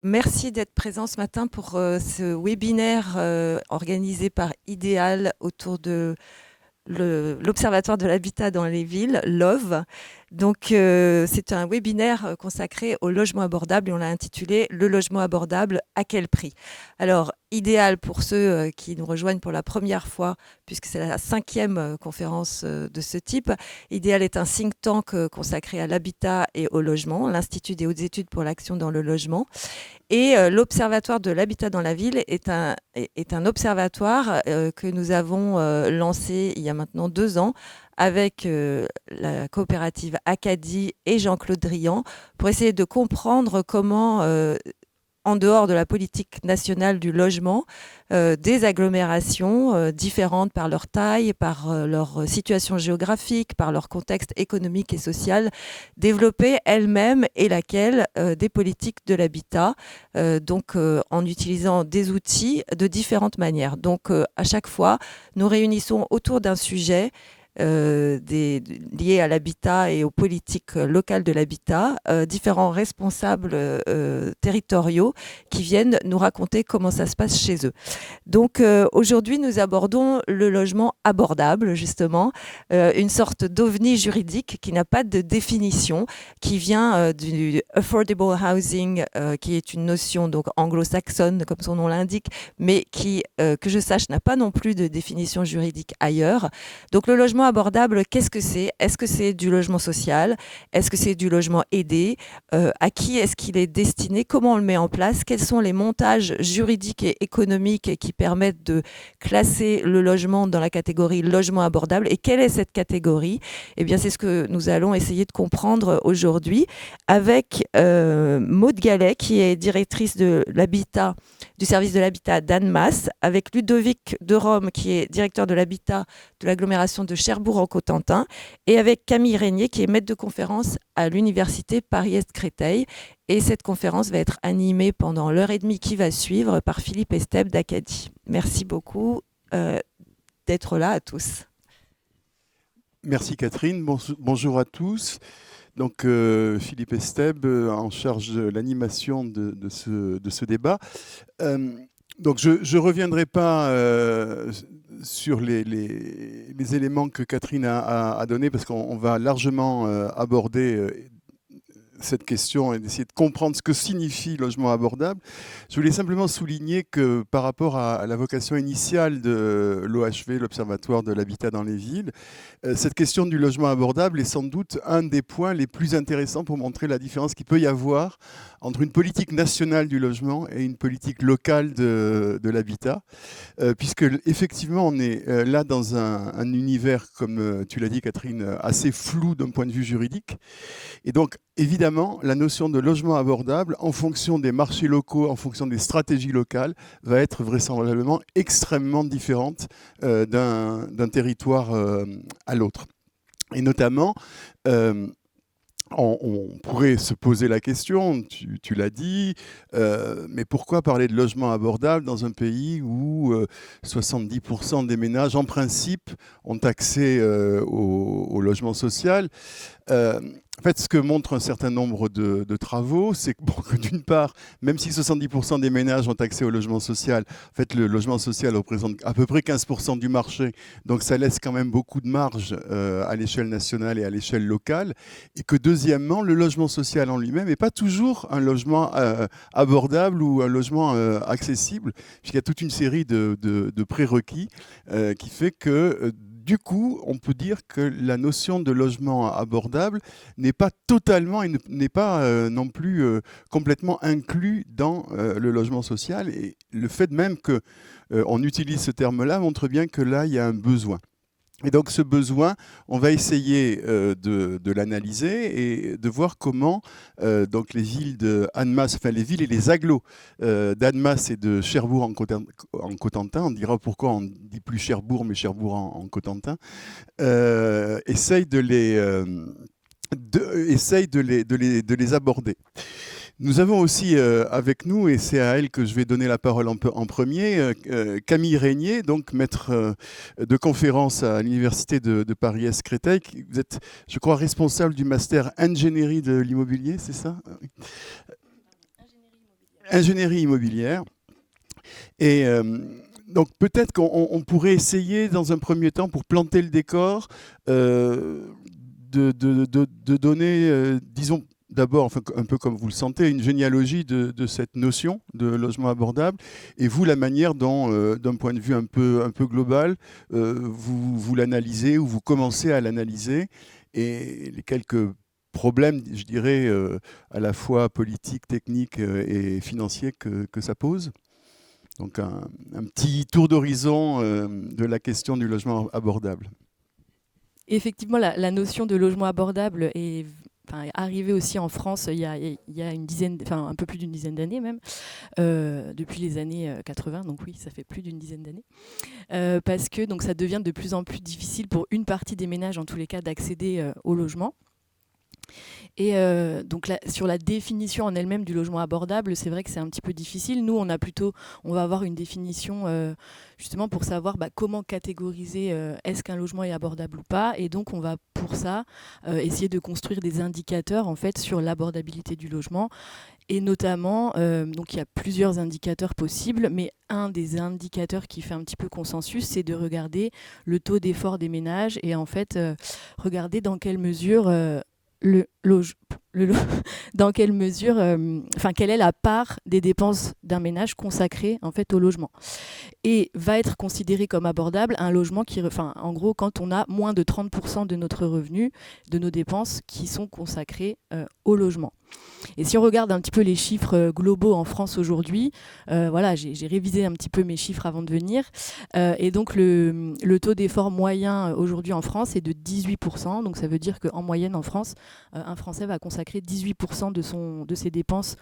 Merci d'être présent ce matin pour ce webinaire organisé par Idéal autour de l'Observatoire de l'habitat dans les villes, LOVE. Donc, c'est un webinaire consacré au logement abordable et on l'a intitulé « Le logement abordable, à quel prix ?» Alors, idéal pour ceux qui nous rejoignent pour la première fois, puisque c'est la 5e conférence de ce type. Idéal est un think tank consacré à l'habitat et au logement, l'Institut des hautes études pour l'action dans le logement. Et l'Observatoire de l'habitat dans la ville est un observatoire que nous avons lancé il y a maintenant 2 ans avec la coopérative Acadie et Jean-Claude Drian pour essayer de comprendre comment en dehors de la politique nationale du logement, des agglomérations différentes par leur taille, par leur situation géographique, par leur contexte économique et social, développer elles-mêmes et laquelle des politiques de l'habitat, en utilisant des outils de différentes manières. Donc, à chaque fois, nous réunissons autour d'un sujet liés à l'habitat et aux politiques locales de l'habitat, différents responsables territoriaux qui viennent nous raconter comment ça se passe chez eux. Donc aujourd'hui, nous abordons le logement abordable, justement, une sorte d'ovni juridique qui n'a pas de définition, qui vient du affordable housing, qui est une notion donc anglo-saxonne, comme son nom l'indique, mais qui, que je sache, n'a pas non plus de définition juridique ailleurs. Donc le logement abordable, qu'est-ce que c'est ? Est-ce que c'est du logement social ? Est-ce que c'est du logement aidé ? À qui est-ce qu'il est destiné ? Comment on le met en place ? Quels sont les montages juridiques et économiques qui permettent de classer le logement dans la catégorie logement abordable ? Et quelle est cette catégorie ? Eh bien, c'est ce que nous allons essayer de comprendre aujourd'hui avec Maude Gallet, qui est directrice de l'habitat, du service de l'habitat d'Annemasse, avec Ludovic de Rome, qui est directeur de l'habitat de l'agglomération de Cherbourg-en-Cotentin, et avec Camille Régnier, qui est maître de conférence à l'université Paris-Est-Créteil. Et cette conférence va être animée pendant l'heure et demie qui va suivre par Philippe Esteb d'Acadie. Merci beaucoup d'être là à tous. Merci Catherine, bonjour à tous. Donc Philippe Esteb en charge de l'animation de ce débat. Donc je ne reviendrai pas sur les éléments que Catherine a donnés parce qu'on va largement aborder cette question et d'essayer de comprendre ce que signifie logement abordable. Je voulais simplement souligner que par rapport à la vocation initiale de l'OHV, l'Observatoire de l'habitat dans les villes, cette question du logement abordable est sans doute un des points les plus intéressants pour montrer la différence qu'il peut y avoir entre une politique nationale du logement et une politique locale de l'habitat, puisque effectivement on est là dans un univers, comme tu l'as dit Catherine, assez flou d'un point de vue juridique. Et donc, évidemment, la notion de logement abordable, en fonction des marchés locaux, en fonction des stratégies locales, va être vraisemblablement extrêmement différente d'un territoire à l'autre. Et notamment, on pourrait se poser la question, tu l'as dit, mais pourquoi parler de logement abordable dans un pays où 70% des ménages, en principe, ont accès au logement social ? En fait, ce que montre un certain nombre de travaux, c'est que d'une part, même si 70% des ménages ont accès au logement social, en fait, le logement social représente à peu près 15% du marché, donc ça laisse quand même beaucoup de marge à l'échelle nationale et à l'échelle locale, et que deuxièmement, le logement social en lui-même n'est pas toujours un logement abordable ou un logement accessible, puisqu'il y a toute une série de prérequis qui fait que du coup, on peut dire que la notion de logement abordable n'est pas totalement et n'est pas non plus complètement inclus dans le logement social. Et le fait même qu'on utilise ce terme-là montre bien que là, il y a un besoin. Et donc ce besoin, on va essayer de l'analyser et de voir comment donc les villes d'Annemasse, enfin les villes et les agglos d'Annemasse et de Cherbourg en Cotentin, on dira pourquoi on ne dit plus Cherbourg mais Cherbourg en Cotentin, essayent de les aborder. Nous avons aussi avec nous, et c'est à elle que je vais donner la parole en premier, Camille Régnier, donc maître de conférence à l'Université de Paris-Est-Créteil. Vous êtes, je crois, responsable du master ingénierie de l'immobilier, c'est ça ? ingénierie immobilière. Et donc peut-être qu'on pourrait essayer dans un premier temps, pour planter le décor, de donner, disons, d'abord, enfin, un peu comme vous le sentez, une généalogie de cette notion de logement abordable, et vous, la manière dont, d'un point de vue un peu global, vous l'analysez ou vous commencez à l'analyser, et les quelques problèmes, je dirais, à la fois politiques, techniques et financiers que ça pose. Donc un petit tour d'horizon de la question du logement abordable. Effectivement, la notion de logement abordable est arrivée aussi en France il y a une dizaine, enfin un peu plus d'une dizaine d'années même, depuis les années 80, donc oui, ça fait plus d'une dizaine d'années, parce que donc, ça devient de plus en plus difficile pour une partie des ménages, en tous les cas, d'accéder au logement. Et donc sur la définition en elle-même du logement abordable, c'est vrai que c'est un petit peu difficile. Nous, on va avoir une définition justement pour savoir comment catégoriser est-ce qu'un logement est abordable ou pas. Et donc, on va pour ça essayer de construire des indicateurs en fait sur l'abordabilité du logement. Et notamment, donc il y a plusieurs indicateurs possibles, mais un des indicateurs qui fait un petit peu consensus, c'est de regarder le taux d'effort des ménages et en fait regarder dans quelle mesure dans quelle mesure, quelle est la part des dépenses d'un ménage consacrée en fait au logement. Et va être considéré comme abordable un logement en gros, quand on a moins de 30% de notre revenu, de nos dépenses qui sont consacrées au logement. Et si on regarde un petit peu les chiffres globaux en France aujourd'hui, voilà, j'ai révisé un petit peu mes chiffres avant de venir, et donc le taux d'effort moyen aujourd'hui en France est de 18%, donc ça veut dire qu'en moyenne en France, un Français va consacrer 18% de ses dépenses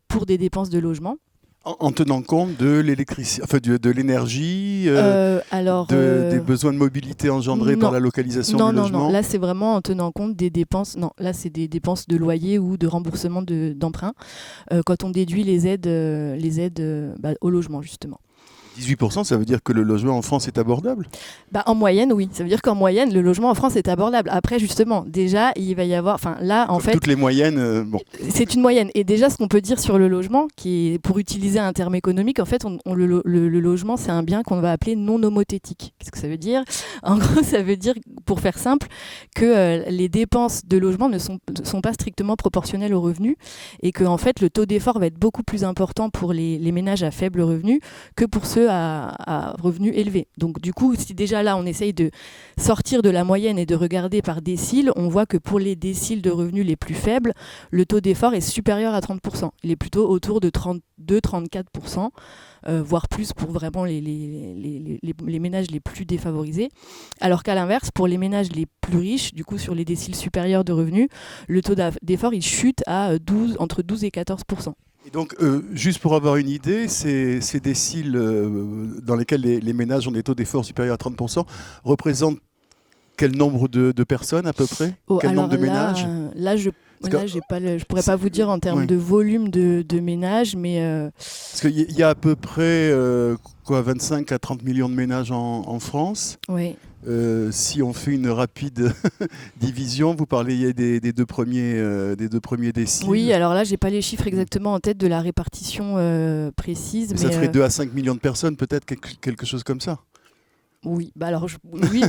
pour des dépenses de logement. En tenant compte de l'électricité, enfin de l'énergie, des besoins de mobilité engendrés par la localisation du logement. Non, là c'est vraiment en tenant compte des dépenses. Non, là c'est des dépenses de loyer ou de remboursement d'emprunt quand on déduit les aides au logement justement. 18%, ça veut dire que le logement en France est abordable ? En moyenne, oui. Ça veut dire qu'en moyenne, le logement en France est abordable. Après, justement, déjà, il va y avoir... là, en fait... Toutes les moyennes, bon. C'est une moyenne. Et déjà, ce qu'on peut dire sur le logement, qui est, pour utiliser un terme économique, en fait, le logement, c'est un bien qu'on va appeler non homothétique. Qu'est-ce que ça veut dire ? En gros, ça veut dire, pour faire simple, que les dépenses de logement ne sont pas strictement proportionnelles aux revenus et que, en fait, le taux d'effort va être beaucoup plus important pour les ménages à faible revenu que pour ceux à revenus élevés. Donc du coup, si déjà là on essaye de sortir de la moyenne et de regarder par décile, on voit que pour les déciles de revenus les plus faibles, le taux d'effort est supérieur à 30%. Il est plutôt autour de 32-34%, voire plus pour vraiment les ménages les plus défavorisés. Alors qu'à l'inverse, pour les ménages les plus riches, du coup sur les déciles supérieurs de revenus, le taux d'effort il chute à entre 12 et 14%. Et donc, juste pour avoir une idée, ces déciles dans lesquels les ménages ont des taux d'effort supérieurs à 30% représentent quel nombre de personnes à peu près ? Quel nombre de ménages ? Je pourrais pas vous dire en termes de volume de ménages, mais... Parce qu'il y a à peu près 25 à 30 millions de ménages en France. Oui. Si on fait une rapide division, vous parliez des deux premiers déciles. Oui, alors là, j'ai pas les chiffres exactement en tête de la répartition précise. Mais ça ferait 2 à 5 millions de personnes, peut-être quelque chose comme ça. Oui, alors oui,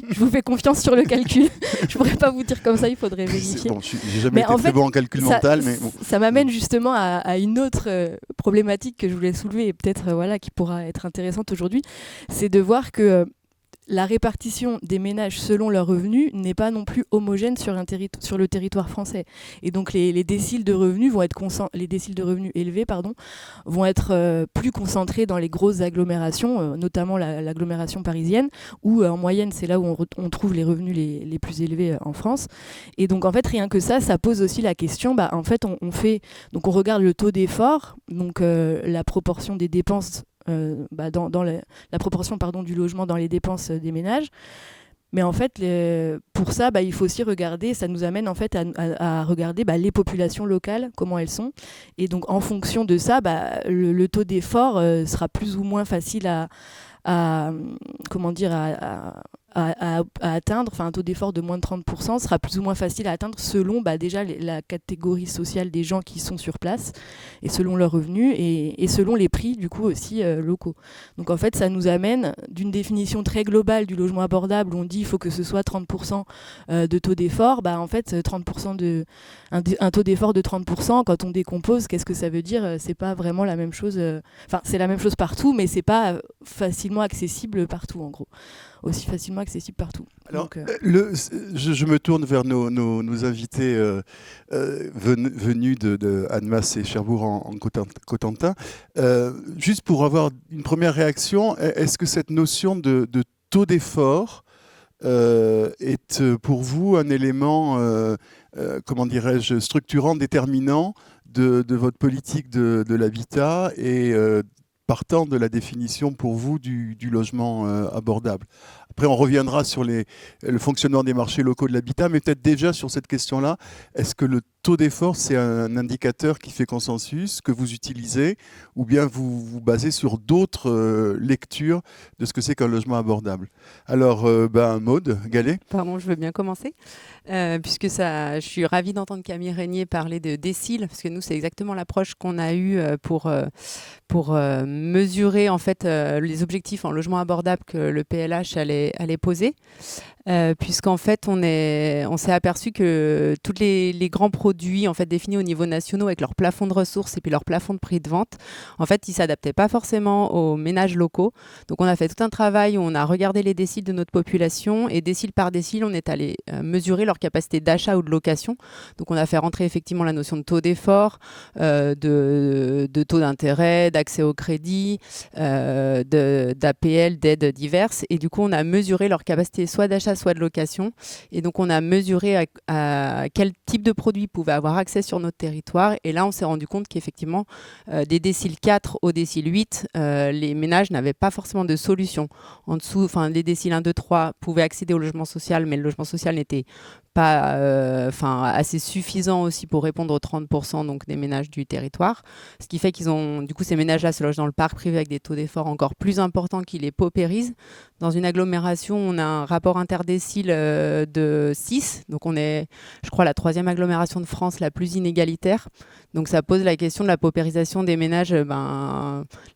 je vous fais confiance sur le calcul. Je pourrais pas vous dire comme ça, il faudrait vérifier. Bon, j'ai jamais été très bon en calcul mental, mais bon. Ça m'amène justement à une autre problématique que je voulais soulever et peut-être qui pourra être intéressante aujourd'hui, c'est de voir que la répartition des ménages selon leurs revenus n'est pas non plus homogène sur le territoire français. Et donc les déciles de revenus les déciles de revenus élevés vont être plus concentrés dans les grosses agglomérations, notamment l'agglomération parisienne, où en moyenne c'est là où on trouve les revenus les plus élevés en France. Et donc en fait rien que ça pose aussi la question. En fait on regarde le taux d'effort, donc la proportion des dépenses. Dans la proportion du logement dans les dépenses des ménages. Mais en fait, pour ça, il faut aussi regarder, ça nous amène en fait à regarder les populations locales, comment elles sont. Et donc en fonction de ça, le taux d'effort sera plus ou moins facile à à atteindre, un taux d'effort de moins de 30% sera plus ou moins facile à atteindre selon déjà la catégorie sociale des gens qui sont sur place et selon leurs revenus et selon les prix du coup aussi locaux. Donc en fait ça nous amène d'une définition très globale du logement abordable où on dit il faut que ce soit 30% de taux d'effort, en fait 30% un taux d'effort de 30%, quand on décompose, qu'est-ce que ça veut dire? C'est pas vraiment la même chose, c'est la même chose partout, mais c'est pas facilement accessible partout en gros. Aussi facilement accessible partout. Alors, Donc, je me tourne vers nos invités venus de Annemasse et Cherbourg en Cotentin. Juste pour avoir une première réaction, est-ce que cette notion de taux d'effort est pour vous un élément, comment dirais-je, structurant, déterminant de votre politique de l'habitat et partant de la définition pour vous du logement abordable? Après, on reviendra sur le fonctionnement des marchés locaux de l'habitat, mais peut-être déjà sur cette question-là, est-ce que le taux d'effort, c'est un indicateur qui fait consensus, que vous utilisez, ou bien vous vous basez sur d'autres lectures de ce que c'est qu'un logement abordable? Alors, Maude Gallet. Pardon, je veux bien commencer, puisque je suis ravie d'entendre Camille Régnier parler de déciles, parce que nous, c'est exactement l'approche qu'on a eue pour mesurer en fait les objectifs en logement abordable que le PLH allait poser. Puisqu'en fait on s'est aperçu que tous les grands produits en fait définis au niveau national avec leur plafond de ressources et puis leur plafond de prix de vente, en fait ils s'adaptaient pas forcément aux ménages locaux. Donc on a fait tout un travail où on a regardé les déciles de notre population et décile par décile on est allé mesurer leur capacité d'achat ou de location. Donc on a fait rentrer effectivement la notion de taux d'effort, de taux d'intérêt, d'accès au crédit, d'APL, d'aides diverses, et du coup on a mesuré leur capacité soit d'achat soit de location, et donc on a mesuré à quel type de produit pouvaient avoir accès sur notre territoire, et là on s'est rendu compte qu'effectivement des déciles 4 au décile 8, les ménages n'avaient pas forcément de solution. En dessous, les déciles 1, 2, 3 pouvaient accéder au logement social, mais le logement social n'était pas assez suffisant aussi pour répondre aux 30% donc des ménages du territoire, ce qui fait qu'ils ont, du coup ces ménages-là se logent dans le parc privé avec des taux d'effort encore plus importants qui les paupérisent. Dans une agglomération, on a un rapport interdécile de 6, donc on est, je crois, la 3e agglomération de France la plus inégalitaire, donc ça pose la question de la paupérisation des ménages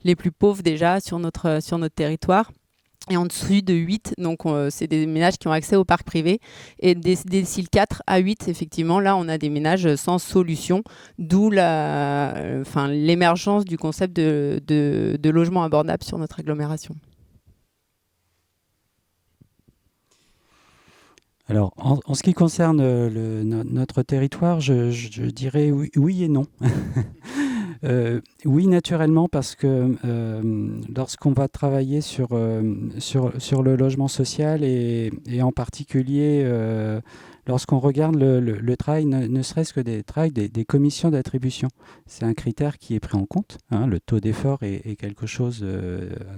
les plus pauvres déjà sur notre territoire. Et en dessous de 8, donc c'est des ménages qui ont accès au parc privé. Et des déciles 4 à 8, effectivement, là, on a des ménages sans solution, d'où l'émergence du concept de logement abordable sur notre agglomération. Alors, en ce qui concerne notre territoire, je dirais oui et non. Oui, naturellement, parce que lorsqu'on va travailler sur le logement social et en particulier lorsqu'on regarde le travail, ne serait-ce que des commissions d'attribution, c'est un critère qui est pris en compte. Le taux d'effort est quelque chose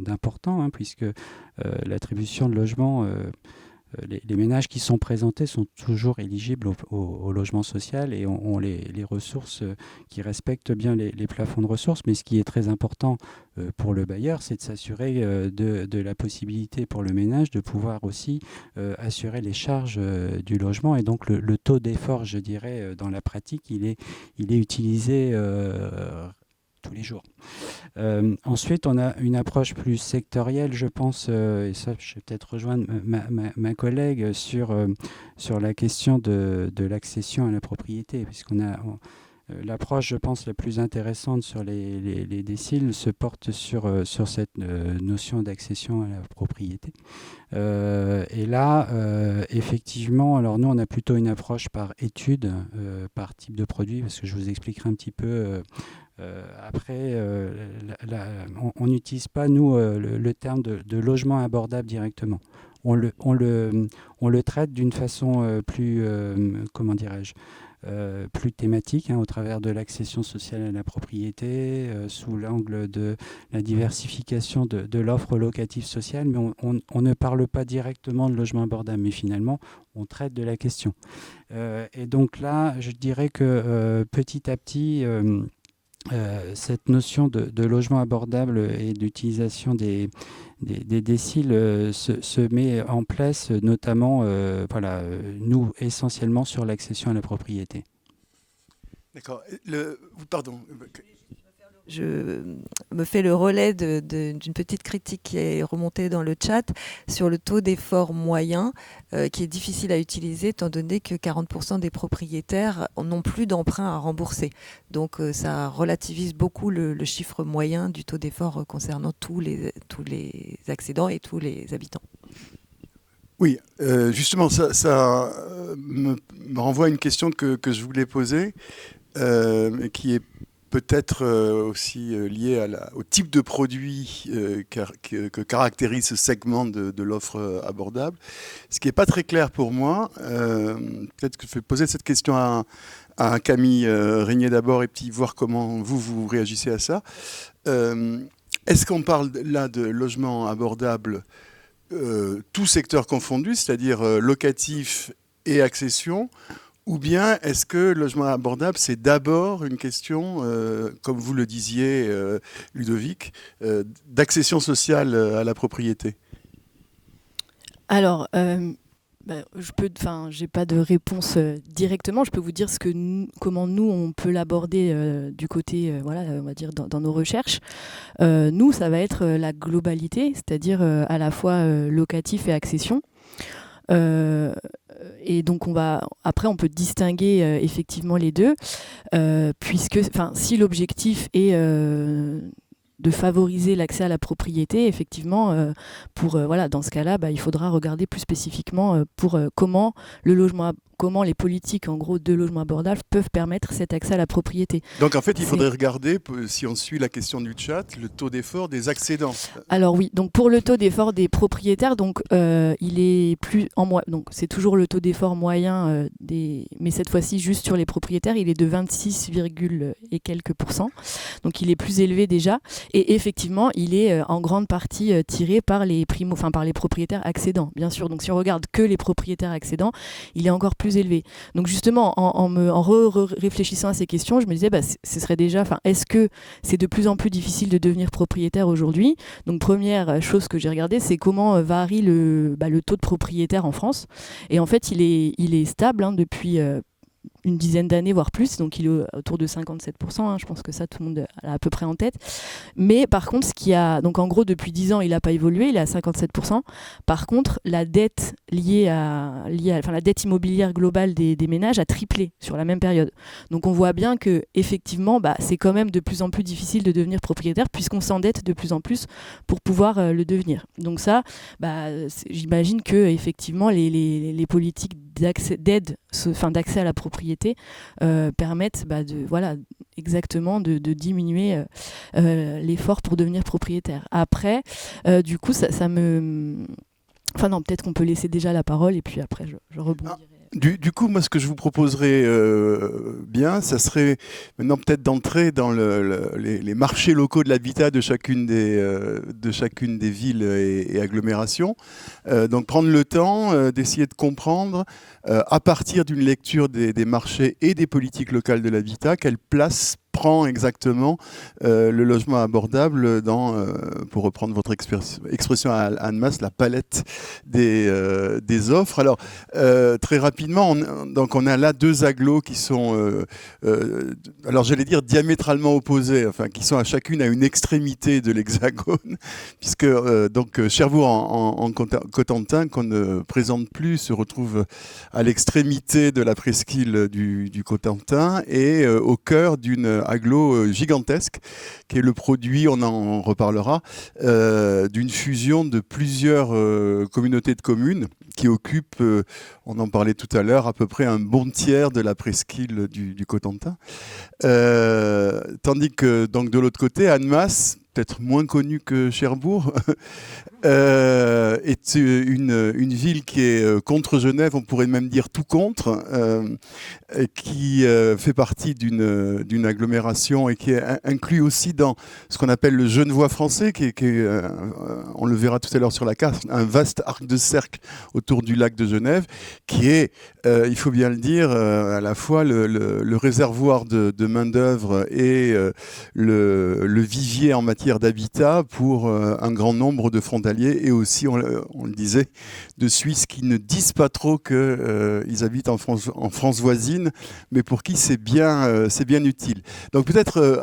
d'important, puisque l'attribution de logement... Les ménages qui sont présentés sont toujours éligibles au logement social et ont les ressources qui respectent bien les plafonds de ressources. Mais ce qui est très important pour le bailleur, c'est de s'assurer de la possibilité pour le ménage de pouvoir aussi assurer les charges du logement. Et donc le taux d'effort, je dirais, dans la pratique, il est utilisé tous les jours. Ensuite, on a une approche plus sectorielle, je pense, et ça, je vais peut-être rejoindre ma collègue sur la question de l'accession à la propriété, puisqu'on a l'approche, je pense, la plus intéressante sur les déciles se porte sur cette notion d'accession à la propriété. Et là, effectivement, alors nous, on a plutôt une approche par étude, par type de produit, parce que je vous expliquerai un petit peu... Après, on n'utilise pas, nous, le terme de logement abordable directement. On le traite d'une façon plus, comment dirais-je, plus thématique, au travers de l'accession sociale à la propriété, sous l'angle de la diversification de l'offre locative sociale, mais on ne parle pas directement de logement abordable, mais finalement, on traite de la question. Et donc là, je dirais que petit à petit... cette notion de logement abordable et d'utilisation des déciles se met en place, notamment, nous, essentiellement sur l'accession à la propriété. D'accord. Pardon. Je me fais le relais d'une petite critique qui est remontée dans le chat sur le taux d'effort moyen qui est difficile à utiliser étant donné que 40% des propriétaires n'ont plus d'emprunt à rembourser. Donc ça relativise beaucoup le chiffre moyen du taux d'effort concernant tous les accédants et tous les habitants. Oui, justement, ça me renvoie à une question que je voulais poser, qui est peut-être aussi lié au type de produit que caractérise ce segment de l'offre abordable. Ce qui n'est pas très clair pour moi, peut-être que je vais poser cette question à Camille Régnier d'abord et puis voir comment vous réagissez à ça. Est-ce qu'on parle là de logement abordable tout secteur confondu, c'est-à-dire locatif et accession, ou bien est-ce que le logement abordable, c'est d'abord une question, comme vous le disiez, Ludovic, d'accession sociale à la propriété? Alors, j'ai pas de réponse directement. Je peux vous dire comment nous on peut l'aborder du côté, on va dire dans nos recherches. Nous, ça va être la globalité, c'est-à-dire à la fois locatif et accession. Et donc après on peut distinguer effectivement les deux, puisque si l'objectif est de favoriser l'accès à la propriété, effectivement, dans ce cas-là, il faudra regarder plus spécifiquement comment les politiques en gros de logement abordable peuvent permettre cet accès à la propriété. Donc en fait, il faudrait regarder, si on suit la question du chat, le taux d'effort des accédants. Alors oui, donc pour le taux d'effort des propriétaires, donc il est plus donc c'est toujours le taux d'effort moyen mais cette fois-ci juste sur les propriétaires, il est de 26, et quelques %. Donc il est plus élevé déjà, et effectivement, il est en grande partie tiré par les par les propriétaires accédants, bien sûr. Donc si on regarde que les propriétaires accédants, il est encore plus élevé. Donc justement, en réfléchissant à ces questions, je me disais, ce serait déjà, est-ce que c'est de plus en plus difficile de devenir propriétaire aujourd'hui? Donc première chose que j'ai regardée, c'est comment varie le taux de propriétaire en France. Et en fait, il est stable depuis une dizaine d'années, voire plus, donc il est autour de 57%, je pense que ça tout le monde l'a à peu près en tête. Mais par contre, donc en gros depuis 10 ans il n'a pas évolué, il est à 57%. Par contre, la dette la dette immobilière globale des ménages a triplé sur la même période. Donc on voit bien que effectivement c'est quand même de plus en plus difficile de devenir propriétaire puisqu'on s'endette de plus en plus pour pouvoir le devenir. Donc ça, j'imagine que effectivement les politiques d'aide, d'accès à la propriété permettent exactement de diminuer l'effort pour devenir propriétaire. Après, du coup, ça me... Enfin non, peut-être qu'on peut laisser déjà la parole et puis après je rebondirai. Du coup, moi, ce que je vous proposerais bien, ça serait maintenant peut-être d'entrer dans les marchés locaux de l'habitat de chacune des villes et agglomérations. Donc, prendre le temps d'essayer de comprendre, à partir d'une lecture des marchés et des politiques locales de l'habitat, quelle place prend exactement le logement abordable dans, pour reprendre votre expression à Annemasse, la palette des offres. Alors, très rapidement, on a là deux agglos qui sont, alors j'allais dire diamétralement opposés, qui sont chacune à une extrémité de l'hexagone, puisque Cherbourg en Cotentin, qu'on ne présente plus, se retrouve à l'extrémité de la presqu'île du Cotentin et au cœur d'une agglo gigantesque, qui est le produit, on en reparlera, d'une fusion de plusieurs communautés de communes qui occupent, on en parlait tout à l'heure, à peu près un bon tiers de la presqu'île du Cotentin. Tandis que donc, de l'autre côté, Annemasse, peut-être moins connue que Cherbourg, est une ville qui est contre Genève, on pourrait même dire tout contre, qui fait partie d'une agglomération et qui est inclus aussi dans ce qu'on appelle le Genevois français, qui est on le verra tout à l'heure sur la carte, un vaste arc de cercle autour du lac de Genève, qui est, il faut bien le dire, à la fois le réservoir de main-d'œuvre et le vivier en matière d'habitat pour un grand nombre de frontaliers, et aussi, on le disait, de Suisses qui ne disent pas trop qu'ils habitent en France voisine, mais pour qui c'est bien utile. Donc peut-être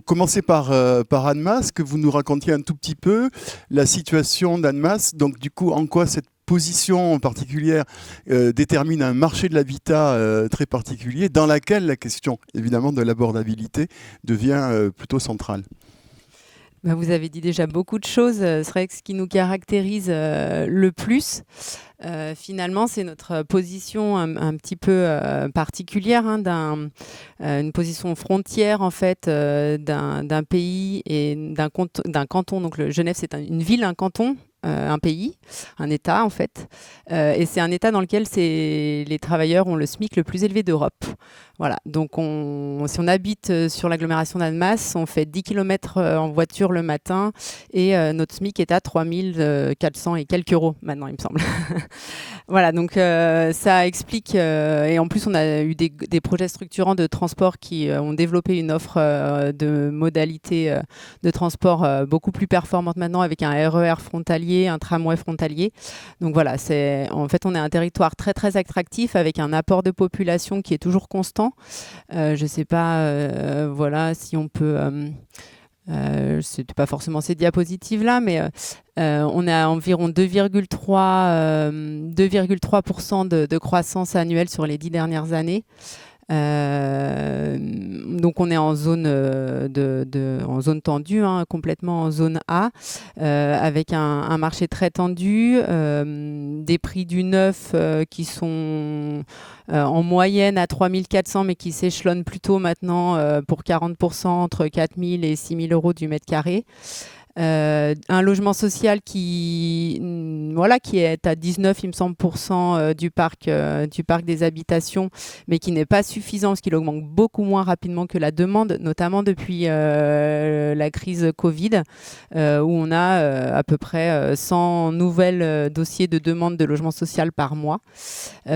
commencer par Annemasse, que vous nous racontiez un tout petit peu la situation d'Annemasse. Donc du coup, en quoi cette position particulière détermine un marché de l'habitat très particulier, dans laquelle la question évidemment de l'abordabilité devient plutôt centrale. Vous avez dit déjà beaucoup de choses. C'est vrai que ce qui nous caractérise le plus, finalement, c'est notre position un petit peu particulière, une position frontière en fait d'un pays et d'un canton. Donc Genève, c'est une ville, un canton. Un pays, un État en fait, et c'est un État dans lequel les travailleurs ont le SMIC le plus élevé d'Europe. Voilà, donc si on habite sur l'agglomération d'Annemasse, on fait 10 km en voiture le matin et notre SMIC est à 3 400 et quelques euros maintenant, il me semble. Voilà, donc ça explique, et en plus on a eu des projets structurants de transport qui ont développé une offre de modalités de transport beaucoup plus performante maintenant, avec un RER frontalier, un tramway frontalier. Donc voilà, en fait on est un territoire très très attractif, avec un apport de population qui est toujours constant. Je ne sais pas voilà, si on peut... c'était pas forcément ces diapositives-là, mais on a environ 2,3% de croissance annuelle sur les 10 dernières années. Donc on est en zone en zone tendue, complètement en zone A, avec un marché très tendu, des prix du neuf qui sont en moyenne à 3 400, mais qui s'échelonnent plutôt maintenant pour 40% entre 4 000 et 6 000 euros du mètre carré. Un logement social qui est à 19, il me semble, du parc des habitations, mais qui n'est pas suffisant parce qu'il augmente beaucoup moins rapidement que la demande, notamment depuis la crise Covid, où on a à peu près 100 nouvelles dossiers de demande de logement social par mois.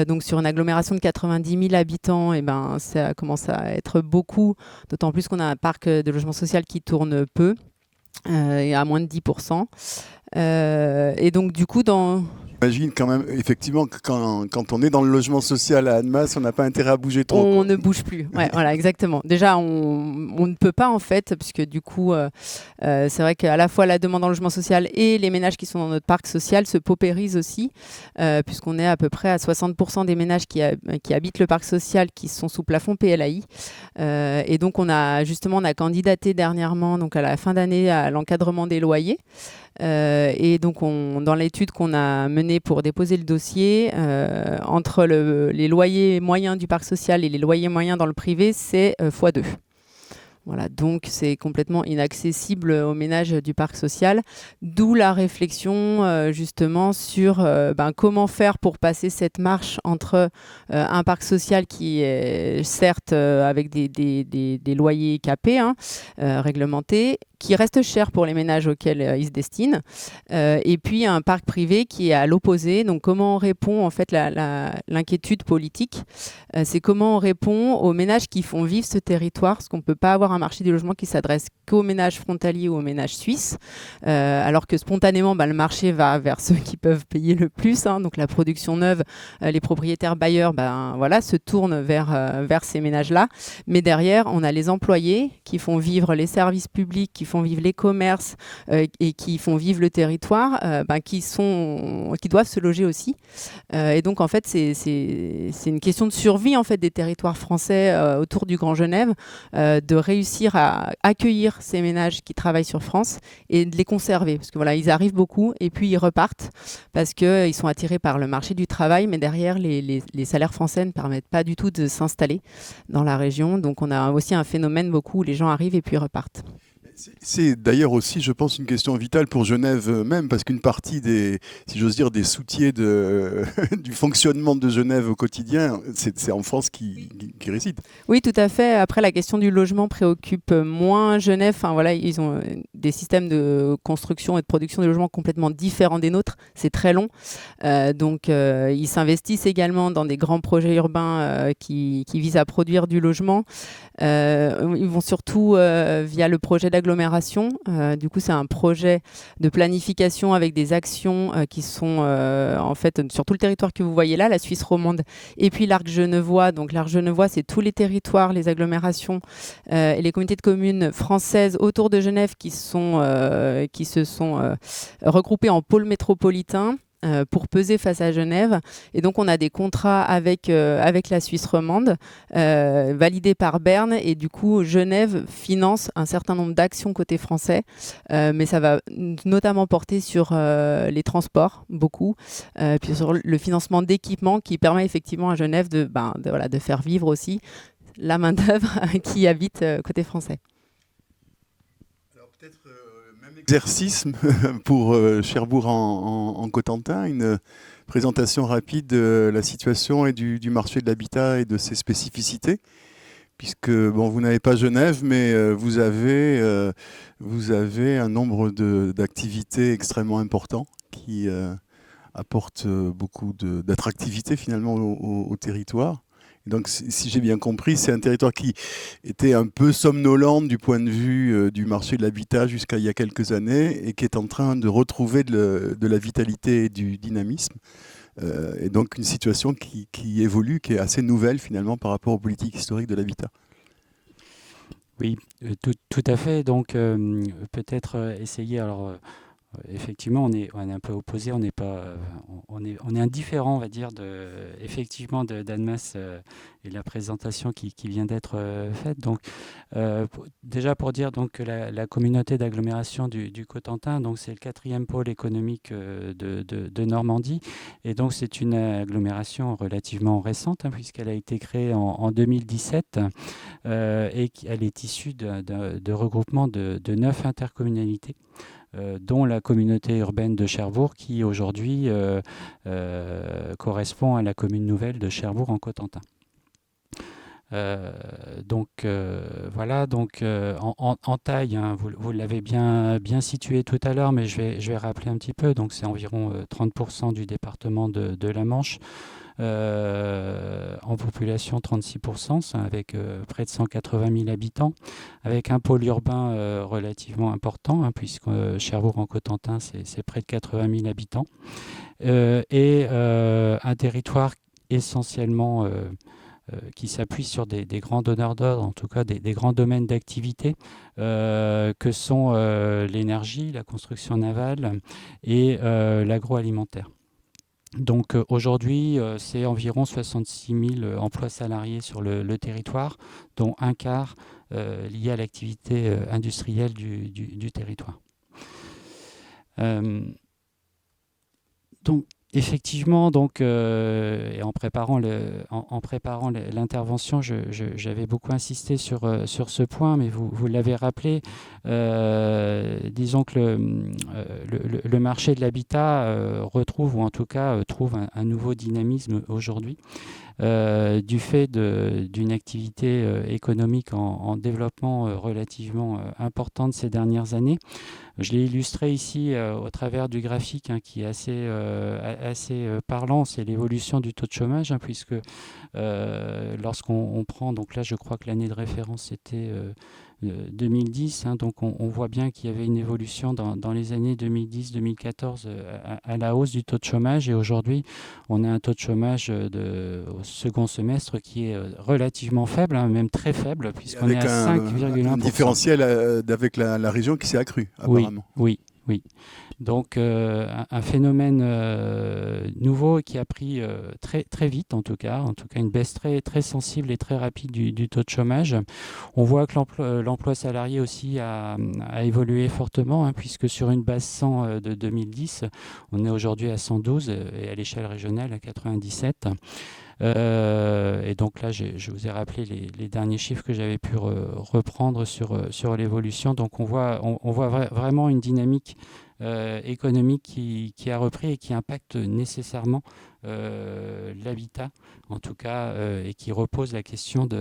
Donc sur une agglomération de 90 000 habitants, ça commence à être beaucoup, d'autant plus qu'on a un parc de logement social qui tourne peu. Et à moins de 10%. Et donc, du coup, J'imagine quand même, effectivement, que quand on est dans le logement social à Annemasse, on n'a pas intérêt à bouger trop. On ne bouge plus. Ouais, voilà, exactement. Déjà, on ne peut pas, en fait, puisque du coup, c'est vrai qu'à la fois la demande en logement social et les ménages qui sont dans notre parc social se paupérisent aussi, puisqu'on est à peu près à 60% des ménages qui habitent le parc social qui sont sous plafond PLAI. Et donc, on a candidaté dernièrement, donc à la fin d'année, à l'encadrement des loyers. Et donc, dans l'étude qu'on a menée pour déposer le dossier, entre les loyers moyens du parc social et les loyers moyens dans le privé, c'est x2. Voilà, donc c'est complètement inaccessible aux ménages du parc social, d'où la réflexion justement sur comment faire pour passer cette marche entre un parc social qui est certes avec des loyers capés, réglementés, qui reste cher pour les ménages auxquels ils se destinent, et puis un parc privé qui est à l'opposé. Donc comment on répond, en fait, l'inquiétude politique, c'est comment on répond aux ménages qui font vivre ce territoire, parce qu'on ne peut pas avoir un marché du logement qui s'adresse qu'aux ménages frontaliers ou aux ménages suisses, alors que spontanément, le marché va vers ceux qui peuvent payer le plus, donc la production neuve, les propriétaires bailleurs se tournent vers ces ménages-là. Mais derrière, on a les employés qui font vivre les services publics, qui font vivre les commerces et qui font vivre le territoire, qui doivent se loger aussi. Et donc, en fait, c'est une question de survie, en fait, des territoires français autour du Grand Genève, de réussir à accueillir ces ménages qui travaillent sur France et de les conserver. Parce que voilà, ils arrivent beaucoup et puis ils repartent parce qu'ils sont attirés par le marché du travail, mais derrière, les salaires français ne permettent pas du tout de s'installer dans la région. Donc, on a aussi un phénomène beaucoup où les gens arrivent et puis repartent. C'est d'ailleurs aussi, je pense, une question vitale pour Genève même, parce qu'une partie des, si j'ose dire, des soutiers du fonctionnement de Genève au quotidien, c'est en France qui réside. Oui, tout à fait. Après, la question du logement préoccupe moins Genève. Enfin, voilà, ils ont des systèmes de construction et de production de logements complètement différents des nôtres. C'est très long. Donc, ils s'investissent également dans des grands projets urbains qui visent à produire du logement. Ils vont surtout via le projet d'agglomération. Du coup, c'est un projet de planification avec des actions qui sont en fait sur tout le territoire que vous voyez là, la Suisse romande, et puis l'arc genevois. Donc l'arc genevois, c'est tous les territoires, les agglomérations et les communautés de communes françaises autour de Genève qui se sont regroupées en pôles métropolitains. Pour peser face à Genève. Et donc, on a des contrats avec la Suisse romande, validés par Berne. Et du coup, Genève finance un certain nombre d'actions côté français. Mais ça va notamment porter sur les transports, beaucoup. Puis sur le financement d'équipements qui permet effectivement à Genève de faire vivre aussi la main-d'œuvre qui habite côté français. Peut-être même exercice pour Cherbourg en Cotentin, une présentation rapide de la situation et du marché de l'habitat et de ses spécificités, puisque vous n'avez pas Genève, mais vous avez un nombre d'activités extrêmement importants qui apportent beaucoup d'attractivité finalement au territoire. Donc, si j'ai bien compris, c'est un territoire qui était un peu somnolent du point de vue du marché de l'habitat jusqu'à il y a quelques années et qui est en train de retrouver de la vitalité et du dynamisme. Et donc, une situation qui évolue, qui est assez nouvelle finalement par rapport aux politiques historiques de l'habitat. Oui, tout à fait. Donc, peut-être essayer... Alors, effectivement, on est un peu opposé, on est indifférent, on va dire, effectivement d'Annemasse et de la présentation qui vient d'être faite. Donc, déjà pour dire donc, que la communauté d'agglomération du Cotentin, donc c'est le 4e pôle économique de Normandie, et donc c'est une agglomération relativement récente, puisqu'elle a été créée en 2017, et elle est issue de regroupement de 9 intercommunalités. Dont la communauté urbaine de Cherbourg qui aujourd'hui correspond à la commune nouvelle de Cherbourg en Cotentin. Voilà, donc en taille, vous l'avez bien situé tout à l'heure, mais je vais rappeler un petit peu. Donc c'est environ 30% du département de la Manche. En population 36%, avec près de 180 000 habitants, avec un pôle urbain relativement important, puisque Cherbourg en Cotentin, c'est près de 80 000 habitants, et un territoire essentiellement qui s'appuie sur des grands donneurs d'ordre, en tout cas des grands domaines d'activité, que sont l'énergie, la construction navale et l'agroalimentaire. Donc aujourd'hui, c'est environ 66 000 emplois salariés sur le territoire, dont un quart lié à l'activité industrielle du territoire. Donc effectivement, et en préparant l'intervention, j'avais beaucoup insisté sur ce point, mais vous l'avez rappelé. Disons que le marché de l'habitat retrouve, ou en tout cas trouve un nouveau dynamisme aujourd'hui, du fait d'une activité économique en développement relativement importante ces dernières années. Je l'ai illustré ici au travers du graphique qui est assez parlant, c'est l'évolution du taux de chômage, puisque lorsqu'on prend, donc là je crois que l'année de référence c'était 2010, donc on voit bien qu'il y avait une évolution dans les années 2010-2014 à la hausse du taux de chômage, et aujourd'hui on a un taux de chômage au second semestre qui est relativement faible, même très faible, puisqu'on est à 5,1%. Un différentiel avec la région qui s'est accru, apparemment. Oui. Donc un phénomène nouveau qui a pris très, très vite, en tout cas une baisse très, très sensible et très rapide du taux de chômage. On voit que l'emploi salarié aussi a évolué fortement, puisque sur une base 100 de 2010, on est aujourd'hui à 112 et à l'échelle régionale à 97. Et donc là, je vous ai rappelé les derniers chiffres que j'avais pu reprendre sur l'évolution. Donc on voit vraiment une dynamique économique qui a repris et qui impacte nécessairement l'habitat, en tout cas, et qui repose la question du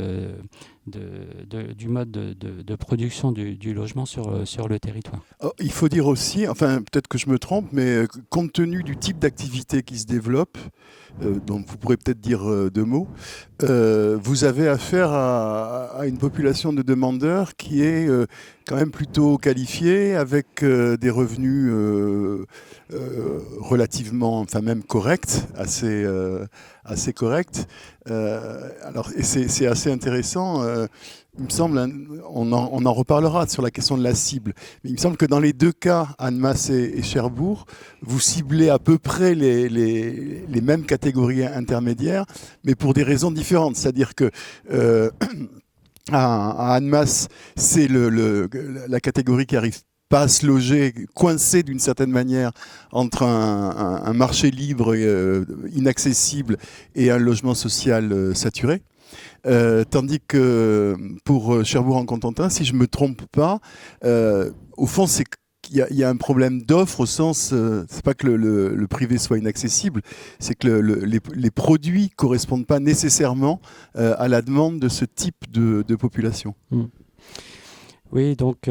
mode de production du logement sur le territoire. Oh, il faut dire aussi, enfin peut-être que je me trompe, mais compte tenu du type d'activité qui se développe, dont vous pourrez peut-être dire deux mots, vous avez affaire à une population de demandeurs qui est quand même plutôt qualifiée, avec des revenus relativement, enfin même corrects, assez corrects. Alors, et c'est assez intéressant. Il me semble, on en reparlera sur la question de la cible, mais il me semble que dans les deux cas, Annemasse et Cherbourg, vous ciblez à peu près les mêmes catégories intermédiaires, mais pour des raisons différentes. C'est-à-dire que à Annemasse, c'est la catégorie qui arrive pas à se loger, coincé d'une certaine manière entre un marché libre inaccessible et un logement social saturé. Tandis que pour Cherbourg-en-Cotentin, si je ne me trompe pas, au fond, c'est qu'il y a un problème d'offre au sens, c'est pas que le privé soit inaccessible, c'est que les produits ne correspondent pas nécessairement à la demande de ce type de population. Oui, donc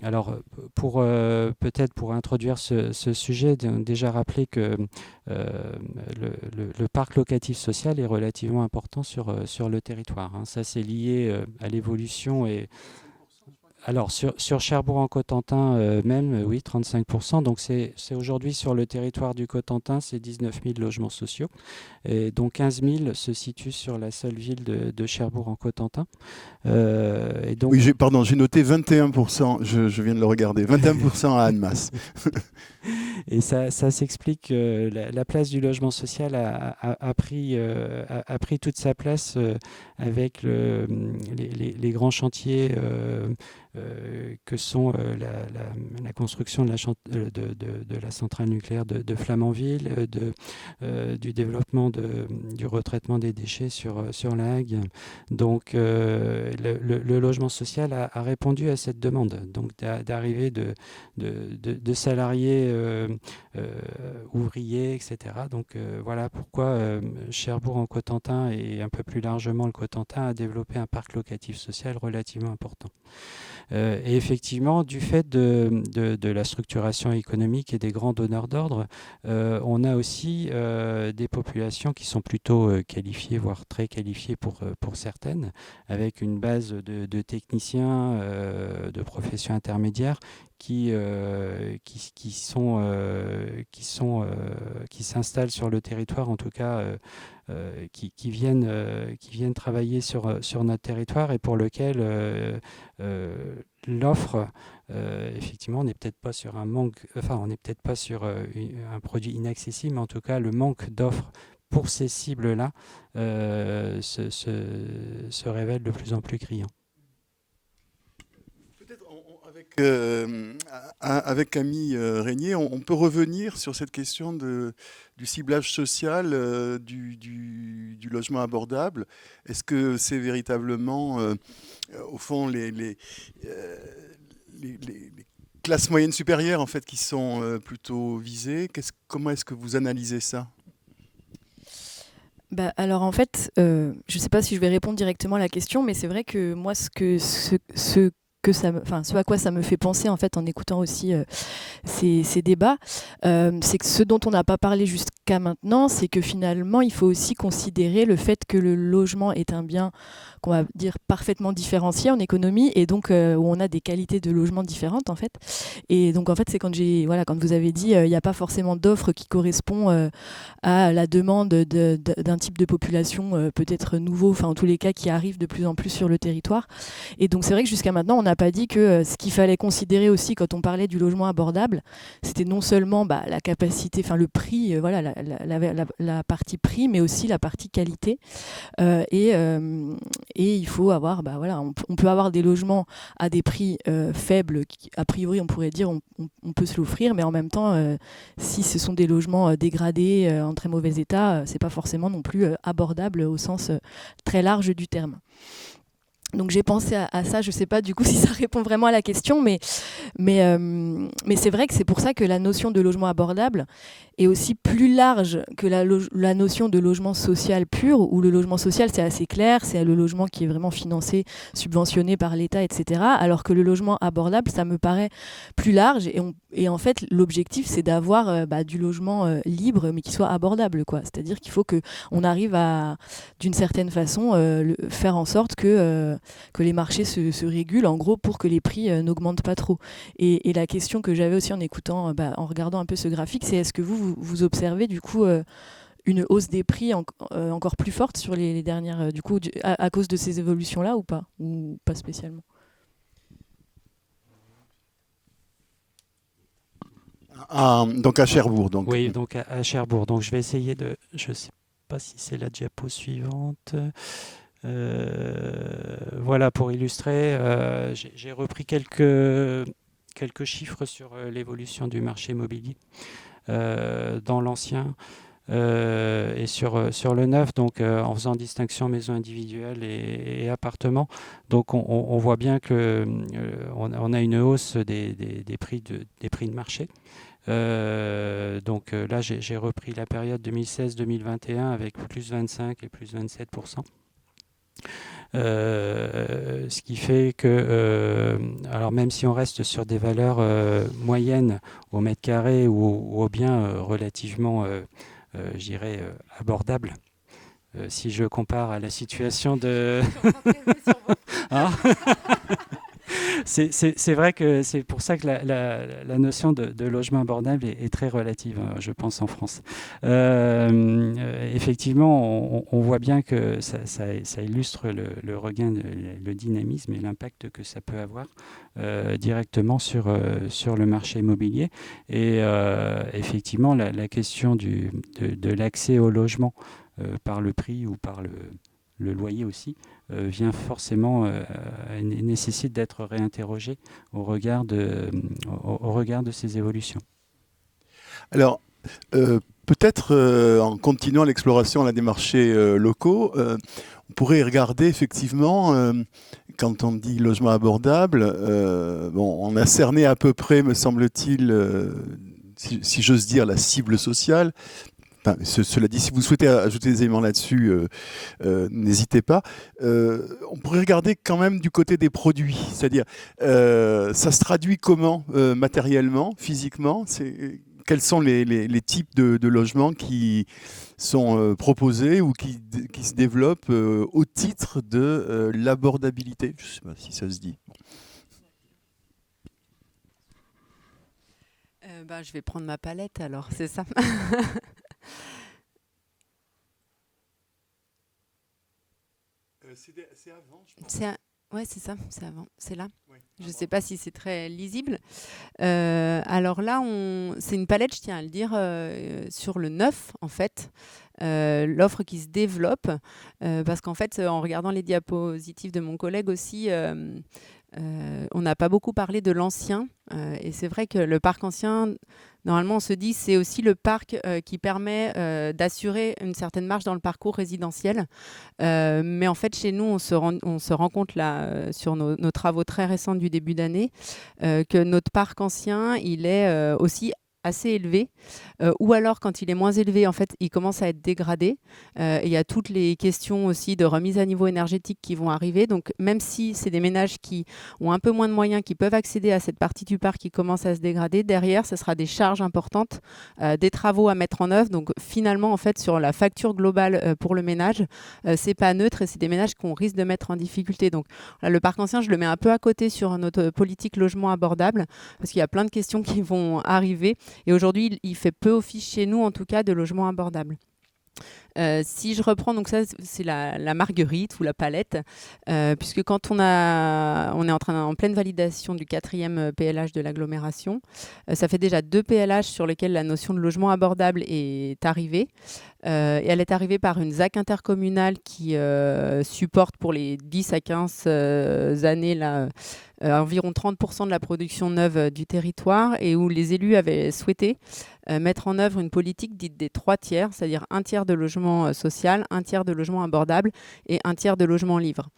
alors peut-être pour introduire ce sujet, déjà rappeler que le parc locatif social est relativement important sur le territoire. Hein. Ça, c'est lié à l'évolution et alors sur Cherbourg-en-Cotentin même, oui, 35%. Donc c'est aujourd'hui sur le territoire du Cotentin, c'est 19 000 logements sociaux. Et donc 15 000 se situent sur la seule ville de Cherbourg-en-Cotentin. Et donc... Oui, j'ai noté 21%, je viens de le regarder, 21% à Annemasse. Et ça s'explique que la place du logement social a pris toute sa place avec les grands chantiers que sont la construction de la centrale nucléaire de Flamanville, du développement du retraitement des déchets sur la Hague. Donc le logement social a répondu à cette demande, donc d'arrivée de salariés ouvriers, etc. Donc voilà pourquoi Cherbourg-en-Cotentin et un peu plus largement le Cotentin a développé un parc locatif social relativement important. Et effectivement, du fait de la structuration économique et des grands donneurs d'ordre, on a aussi des populations qui sont plutôt qualifiées, voire très qualifiées pour certaines, avec une base de techniciens, de professions intermédiaires qui s'installent sur le territoire, en tout cas qui viennent travailler sur notre territoire et pour lequel l'offre, effectivement, on n'est peut-être pas sur un manque, enfin, on n'est peut-être pas sur un produit inaccessible, mais en tout cas, le manque d'offres pour ces cibles-là se révèle de plus en plus criant. Avec Camille Régnier, on peut revenir sur cette question du ciblage social du logement abordable. Est-ce que c'est véritablement, au fond, les classes moyennes supérieures en fait, qui sont plutôt visées? Comment est-ce que vous analysez ça? Alors en fait, je ne sais pas si je vais répondre directement à la question, mais c'est vrai que moi, ce à quoi ça me fait penser en fait en écoutant aussi ces débats, c'est que ce dont on n'a pas parlé jusqu'à maintenant, c'est que finalement il faut aussi considérer le fait que le logement est un bien qu'on va dire parfaitement différencié en économie et donc où on a des qualités de logement différentes en fait. Et donc en fait c'est quand vous avez dit il n'y a pas forcément d'offre qui correspond à la demande d'un type de population peut-être nouveau, enfin en tous les cas qui arrive de plus en plus sur le territoire. Et donc c'est vrai que jusqu'à maintenant on n'a pas dit que ce qu'il fallait considérer aussi quand on parlait du logement abordable, c'était non seulement la capacité, enfin le prix, la partie prix, mais aussi la partie qualité. Et il faut avoir, on peut avoir des logements à des prix faibles, qui, a priori on pourrait dire on peut se l'offrir, mais en même temps, si ce sont des logements dégradés, en très mauvais état, c'est pas forcément non plus abordable au sens très large du terme. Donc j'ai pensé à ça, je ne sais pas du coup si ça répond vraiment à la question, mais c'est vrai que c'est pour ça que la notion de logement abordable est aussi plus large que la notion de logement social pur, où le logement social c'est assez clair, c'est le logement qui est vraiment financé, subventionné par l'État, etc. Alors que le logement abordable, ça me paraît plus large, et en fait l'objectif c'est d'avoir du logement libre, mais qui soit abordable, quoi. C'est-à-dire qu'il faut qu'on arrive à, d'une certaine façon, faire en sorte que les marchés se régulent, en gros, pour que les prix n'augmentent pas trop. Et la question que j'avais aussi en écoutant, en regardant un peu ce graphique, c'est est-ce que vous observez du coup une hausse des prix encore plus forte sur les dernières, du coup, à cause de ces évolutions-là, ou pas spécialement? Donc à Cherbourg. Donc. Oui, donc à Cherbourg. Donc je vais essayer de... Je ne sais pas si c'est la diapo suivante. Voilà, pour illustrer, j'ai repris quelques chiffres sur l'évolution du marché immobilier dans l'ancien et sur le neuf, donc en faisant distinction maisons individuelles et appartements. Donc on voit bien que on a une hausse des prix de marché. Donc là, j'ai repris la période 2016-2021 avec plus 25 et plus 27%. Ce qui fait que, alors même si on reste sur des valeurs moyennes au mètre carré ou au bien relativement, je dirais, abordables, si je compare à la situation de... Hein c'est vrai que c'est pour ça que la notion de logement abordable est très relative, je pense, en France. Effectivement, on voit bien que ça illustre le regain, le dynamisme et l'impact que ça peut avoir directement sur le marché immobilier. Et effectivement, la question de l'accès au logement par le prix ou par le loyer aussi, vient forcément nécessite d'être réinterrogé au regard de ces évolutions. Alors, peut-être en continuant l'exploration des marchés locaux, on pourrait regarder effectivement, quand on dit logement abordable, on a cerné à peu près, me semble-t-il, si j'ose dire, la cible sociale. Enfin, cela dit, si vous souhaitez ajouter des éléments là-dessus, n'hésitez pas. On pourrait regarder quand même du côté des produits, c'est-à-dire ça se traduit comment matériellement, physiquement, quels sont les types de logements qui sont proposés ou qui se développent au titre de l'abordabilité. Je ne sais pas si ça se dit. Je vais prendre ma palette alors, c'est ça. C'est avant, je pense. Oui, c'est ça, c'est avant, c'est là. Oui, je ne sais pas si c'est très lisible. Alors là, c'est une palette, je tiens à le dire, sur le neuf, en fait. L'offre qui se développe, parce qu'en fait, en regardant les diapositives de mon collègue aussi, on n'a pas beaucoup parlé de l'ancien, et c'est vrai que le parc ancien, normalement on se dit c'est aussi le parc qui permet d'assurer une certaine marge dans le parcours résidentiel, mais en fait chez nous on se rend compte là sur nos travaux très récents du début d'année que notre parc ancien il est aussi assez élevé, ou alors quand il est moins élevé, en fait, il commence à être dégradé. Il y a toutes les questions aussi de remise à niveau énergétique qui vont arriver. Donc, même si c'est des ménages qui ont un peu moins de moyens, qui peuvent accéder à cette partie du parc qui commence à se dégrader, derrière, ce sera des charges importantes, des travaux à mettre en œuvre. Donc, finalement, en fait, sur la facture globale pour le ménage, c'est pas neutre et c'est des ménages qu'on risque de mettre en difficulté. Donc, là, le parc ancien, je le mets un peu à côté sur notre politique logement abordable parce qu'il y a plein de questions qui vont arriver. Et aujourd'hui, il fait peu office chez nous, en tout cas, de logement abordable. Si je reprends, donc ça c'est la marguerite ou la palette, puisque quand on est en pleine validation du 4e PLH de l'agglomération, ça fait déjà 2 PLH sur lesquels la notion de logement abordable est arrivée. Et elle est arrivée par une ZAC intercommunale qui supporte pour les 10 à 15 années là, environ 30% de la production neuve du territoire, et où les élus avaient souhaité mettre en œuvre une politique dite des 3 tiers, c'est-à-dire 1 tiers de logement social, 1 tiers de logement abordable et 1 tiers de logement libre.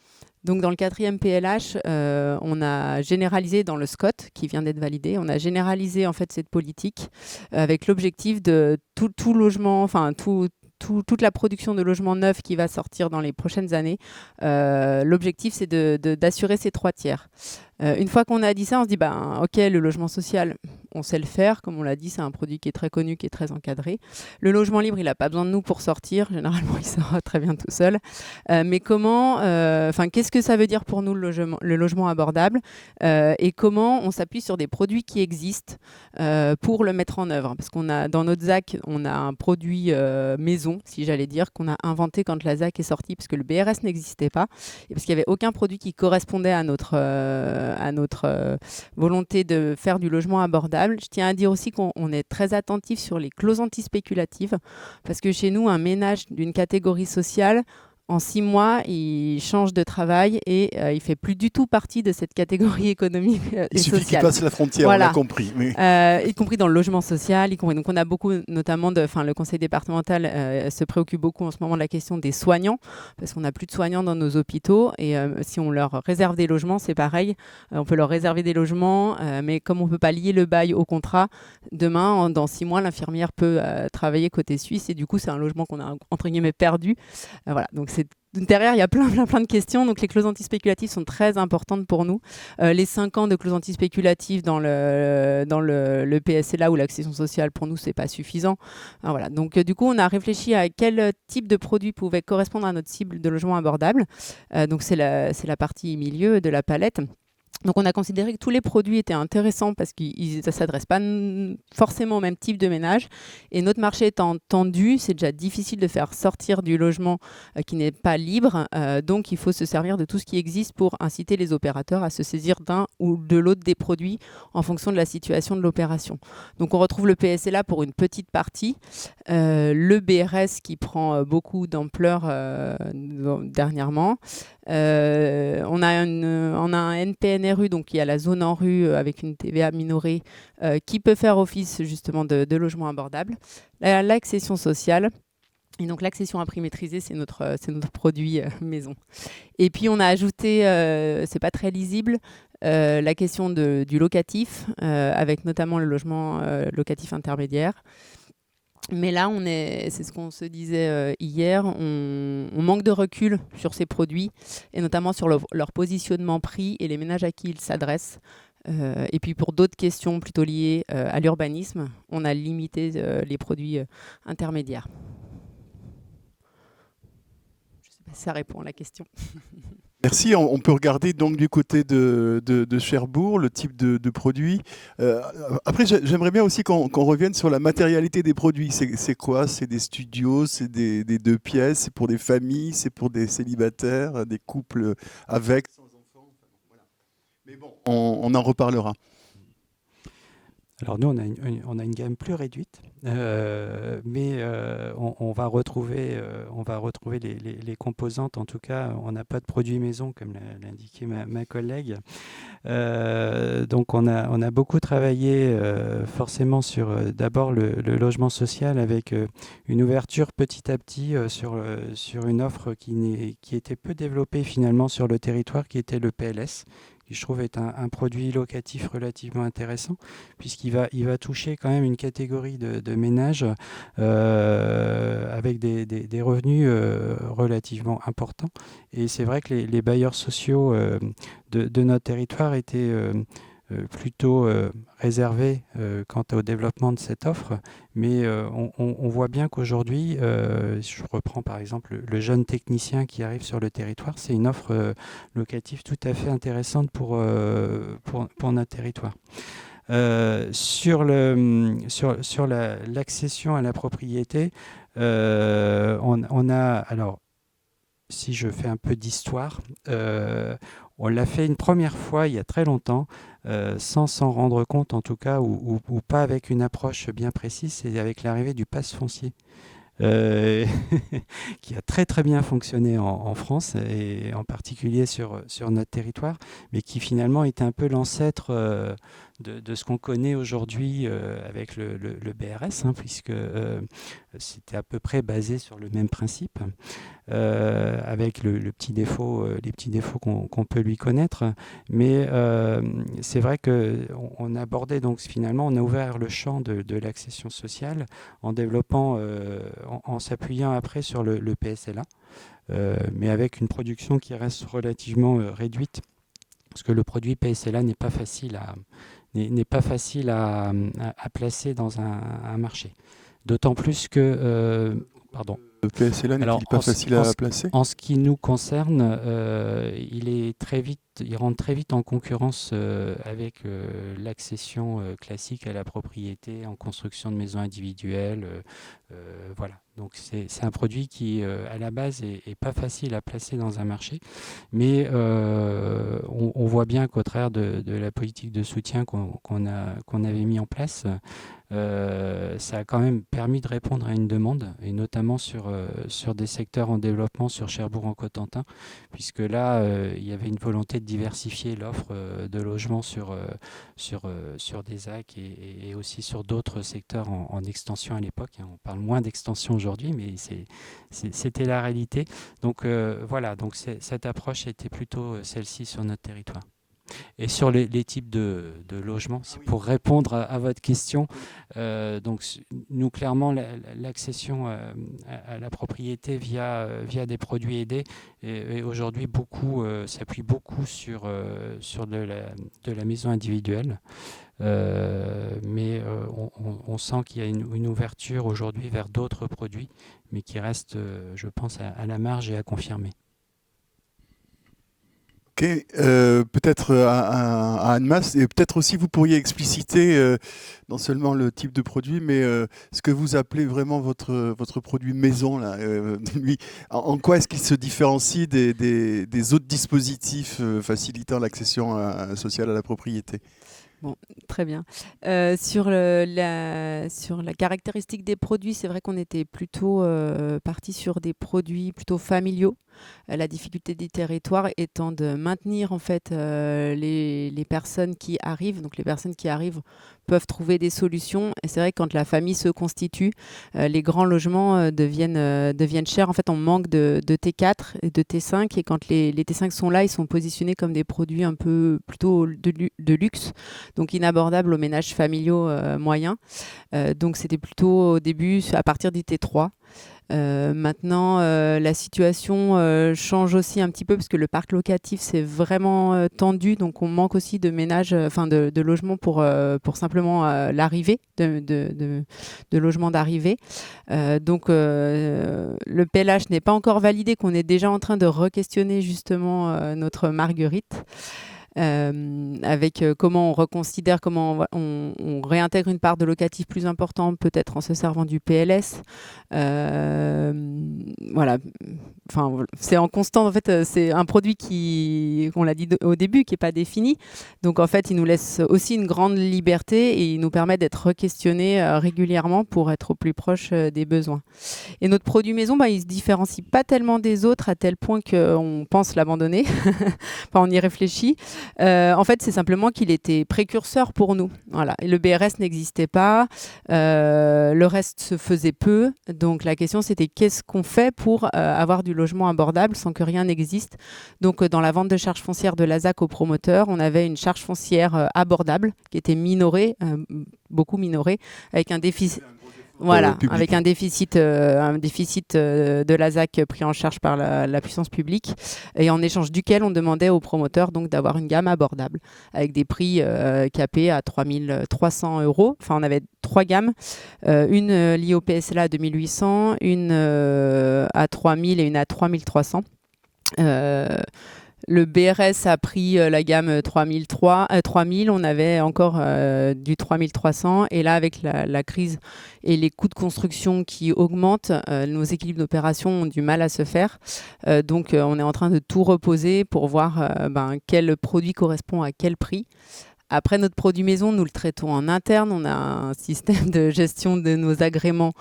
Donc dans le 4e PLH, on a généralisé dans le SCOT qui vient d'être validé, on a généralisé en fait cette politique avec l'objectif de tout logement, enfin toute la production de logements neufs qui va sortir dans les prochaines années. L'objectif, c'est d'assurer ces 3 tiers. Une fois qu'on a dit ça, on se dit, ok, le logement social, on sait le faire. Comme on l'a dit, c'est un produit qui est très connu, qui est très encadré. Le logement libre, il n'a pas besoin de nous pour sortir. Généralement, il sort très bien tout seul. Mais qu'est-ce que ça veut dire pour nous, le logement abordable, et comment on s'appuie sur des produits qui existent pour le mettre en œuvre. Parce qu'on a, dans notre ZAC, on a un produit maison, si j'allais dire, qu'on a inventé quand la ZAC est sortie, parce que le BRS n'existait pas, et parce qu'il n'y avait aucun produit qui correspondait à notre volonté de faire du logement abordable. Je tiens à dire aussi qu'on est très attentif sur les clauses antispéculatives, parce que chez nous, un ménage d'une catégorie sociale, en 6 mois, il change de travail et il fait plus du tout partie de cette catégorie économique et sociale. Il suffit qu'il passe la frontière, voilà. On a compris. Oui. Y compris dans le logement social. Donc on a beaucoup, notamment, le conseil départemental se préoccupe beaucoup en ce moment de la question des soignants, parce qu'on n'a plus de soignants dans nos hôpitaux. Et si on leur réserve des logements, c'est pareil. On peut leur réserver des logements, mais comme on ne peut pas lier le bail au contrat, demain, dans 6 mois, l'infirmière peut travailler côté suisse. Et du coup, c'est un logement qu'on a, entre guillemets, perdu. Voilà, donc derrière, il y a plein de questions. Donc, les clauses antispéculatives sont très importantes pour nous. Les 5 ans de clauses antispéculatives dans le PSLA ou l'accession sociale, pour nous, ce n'est pas suffisant. Voilà. Donc, du coup, on a réfléchi à quel type de produit pouvait correspondre à notre cible de logement abordable. Donc, c'est la partie milieu de la palette. Donc, on a considéré que tous les produits étaient intéressants parce qu'ils ne s'adressent pas forcément au même type de ménage. Et notre marché étant tendu, c'est déjà difficile de faire sortir du logement qui n'est pas libre. Donc, il faut se servir de tout ce qui existe pour inciter les opérateurs à se saisir d'un ou de l'autre des produits en fonction de la situation de l'opération. Donc, on retrouve le PSLA pour une petite partie. Le BRS qui prend beaucoup d'ampleur dernièrement. On a un NPNRU, donc il y a la zone en rue avec une TVA minorée qui peut faire office justement de logement abordable. L'accession sociale. Et donc l'accession à prix maîtrisé, c'est notre produit maison. Et puis on a ajouté, c'est pas très lisible, la question du locatif, avec notamment le logement locatif intermédiaire. Mais là, c'est ce qu'on se disait hier, on manque de recul sur ces produits, et notamment sur leur positionnement prix et les ménages à qui ils s'adressent. Et puis pour d'autres questions plutôt liées à l'urbanisme, on a limité les produits intermédiaires. Je ne sais pas si ça répond à la question. Merci. On peut regarder donc du côté de Cherbourg le type de produit. Après, j'aimerais bien aussi qu'on revienne sur la matérialité des produits. C'est quoi? C'est des studios, c'est des 2 pièces, c'est pour des familles, c'est pour des célibataires, des couples avec, sans enfants. Voilà. Mais bon, on en reparlera. Alors nous, on a une gamme plus réduite, mais on va retrouver les composantes. En tout cas, on n'a pas de produits maison, comme l'a indiqué ma collègue. Donc on a beaucoup travaillé forcément sur d'abord le logement social, avec une ouverture petit à petit sur une offre qui était peu développée finalement sur le territoire, qui était le PLS, qui je trouve est un produit locatif relativement intéressant, puisqu'il va toucher quand même une catégorie de ménages avec des revenus relativement importants. Et c'est vrai que les bailleurs sociaux de notre territoire étaient plutôt réservés quant au développement de cette offre, mais on voit bien qu'aujourd'hui, je reprends par exemple le jeune technicien qui arrive sur le territoire, c'est une offre locative tout à fait intéressante pour notre territoire. Sur l'accession à la propriété, On a, alors, si je fais un peu d'histoire, on l'a fait une première fois il y a très longtemps, sans s'en rendre compte en tout cas, ou pas avec une approche bien précise, c'est avec l'arrivée du pass foncier. euh, qui a très très bien fonctionné en France et en particulier sur notre territoire, mais qui finalement était un peu l'ancêtre de ce qu'on connaît aujourd'hui avec le BRS, hein, puisque c'était à peu près basé sur le même principe, avec le petit défaut, les petits défauts qu'on peut lui connaître. Mais c'est vrai qu'on a abordé, donc finalement, on a ouvert le champ de l'accession sociale en développant, en s'appuyant après sur le PSLA, mais avec une production qui reste relativement réduite, parce que le produit PSLA n'est pas facile à placer dans un marché. D'autant plus que, pardon. Le PSLA n'est-il pas facile à placer ? En ce qui nous concerne, il rentre très vite en concurrence avec l'accession classique à la propriété en construction de maisons individuelles. Voilà. Donc c'est un produit qui, à la base, est pas facile à placer dans un marché, mais on voit bien qu'au travers de la politique de soutien qu'on avait mis en place, ça a quand même permis de répondre à une demande, et notamment sur des secteurs en développement, sur Cherbourg-en-Cotentin, puisque là, il y avait une volonté de diversifier l'offre de logements sur des ZAC et aussi sur d'autres secteurs en extension à l'époque. On parle moins d'extension aujourd'hui, mais c'était la réalité. Donc voilà, donc cette approche était plutôt celle-ci sur notre territoire. Et sur les types de logements, c'est pour répondre à votre question. Donc, nous, clairement, l'accession à la propriété via des produits aidés et aujourd'hui s'appuie beaucoup sur de la maison individuelle. Mais on sent qu'il y a une ouverture aujourd'hui vers d'autres produits, mais qui reste, je pense, à la marge et à confirmer. Ok, peut-être à Annemasse, et peut-être aussi vous pourriez expliciter non seulement le type de produit, mais ce que vous appelez vraiment votre produit maison. Là, lui, en quoi est-ce qu'il se différencie des autres dispositifs facilitant l'accession sociale à la propriété ? Bon, très bien. Sur la caractéristique des produits, c'est vrai qu'on était plutôt parti sur des produits plutôt familiaux. La difficulté des territoires étant de maintenir en fait les personnes qui arrivent. Donc les personnes qui arrivent peuvent trouver des solutions. Et c'est vrai que quand la famille se constitue, les grands logements deviennent chers. En fait, on manque de T4 et de T5. Et quand les T5 sont là, ils sont positionnés comme des produits un peu plutôt de luxe, donc inabordables aux ménages familiaux moyens. Donc c'était plutôt au début à partir du T3. Maintenant, la situation change aussi un petit peu parce que le parc locatif c'est vraiment tendu, donc on manque aussi de ménages, de logements pour simplement l'arrivée de logements d'arrivée. Donc le PLH n'est pas encore validé, qu'on est déjà en train de re-questionner justement notre Marguerite. Avec comment on reconsidère, comment on réintègre une part de locatif plus importante, peut-être en se servant du PLS. Voilà. Enfin, c'est en constant. En fait, c'est un produit qui, on l'a dit au début, qui n'est pas défini. Donc, en fait, il nous laisse aussi une grande liberté et il nous permet d'être re-questionné régulièrement pour être au plus proche des besoins. Et notre produit maison, il ne se différencie pas tellement des autres à tel point qu'on pense l'abandonner. Enfin, on y réfléchit. En fait, c'est simplement qu'il était précurseur pour nous. Voilà. Et le BRS n'existait pas, le reste se faisait peu. Donc la question, c'était qu'est-ce qu'on fait pour avoir du logement abordable sans que rien n'existe. Donc dans la vente de charges foncières de la ZAC aux promoteurs, on avait une charge foncière abordable qui était minorée, beaucoup minorée, avec un déficit. Voilà, avec un déficit de la ZAC pris en charge par la puissance publique, et en échange duquel on demandait aux promoteurs donc d'avoir une gamme abordable avec des prix capés à 3 300 €. Enfin, on avait 3 gammes, une liée au PSLA à 2 800, une à 3 000 et une à 3 300. Le BRS a pris la gamme 3000, on avait encore du 3300 et là avec la crise et les coûts de construction qui augmentent, nos équilibres d'opération ont du mal à se faire. Donc on est en train de tout reposer pour voir quel produit correspond à quel prix. Après, notre produit maison, nous le traitons en interne. On a un système de gestion de nos agréments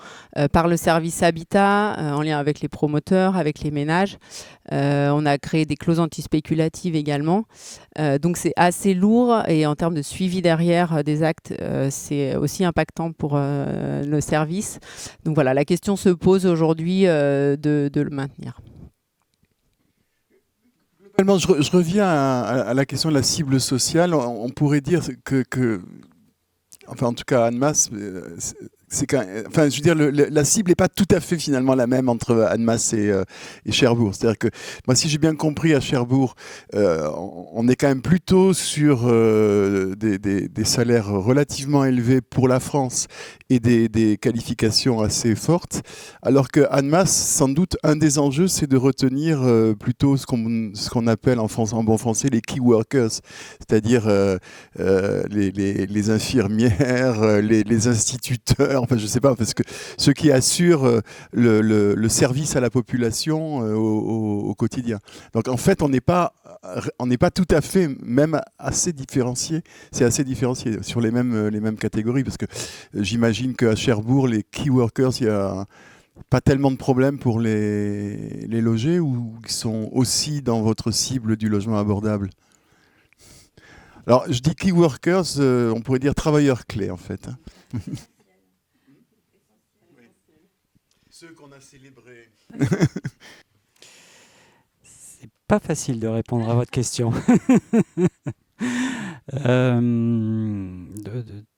par le service Habitat, en lien avec les promoteurs, avec les ménages. On a créé des clauses antispéculatives également. Donc, c'est assez lourd. Et en termes de suivi derrière des actes, c'est aussi impactant pour nos services. Donc, voilà, la question se pose aujourd'hui de le maintenir. Je reviens à la question de la cible sociale. On pourrait dire que enfin en tout cas Annemasse, enfin je veux dire la cible n'est pas tout à fait finalement la même entre Annemasse et Cherbourg. C'est-à-dire que moi, si j'ai bien compris, à Cherbourg, on est quand même plutôt sur des salaires relativement élevés pour la France et des qualifications assez fortes, alors que Annemasse, sans doute, un des enjeux, c'est de retenir plutôt ce qu'on appelle en bon français les key workers, c'est-à-dire les infirmières, les instituteurs, enfin je sais pas, parce que ceux qui assurent le service à la population au quotidien. Donc en fait, on n'est pas tout à fait, même assez différencié. C'est assez différencié sur les mêmes catégories, parce que j'imagine qu'à Cherbourg, les key workers, il y a pas tellement de problèmes pour les loger, ou ils sont aussi dans votre cible du logement abordable? Alors, je dis key workers, on pourrait dire travailleurs clés, en fait. Ceux qu'on a célébrés. C'est pas facile de répondre à votre question.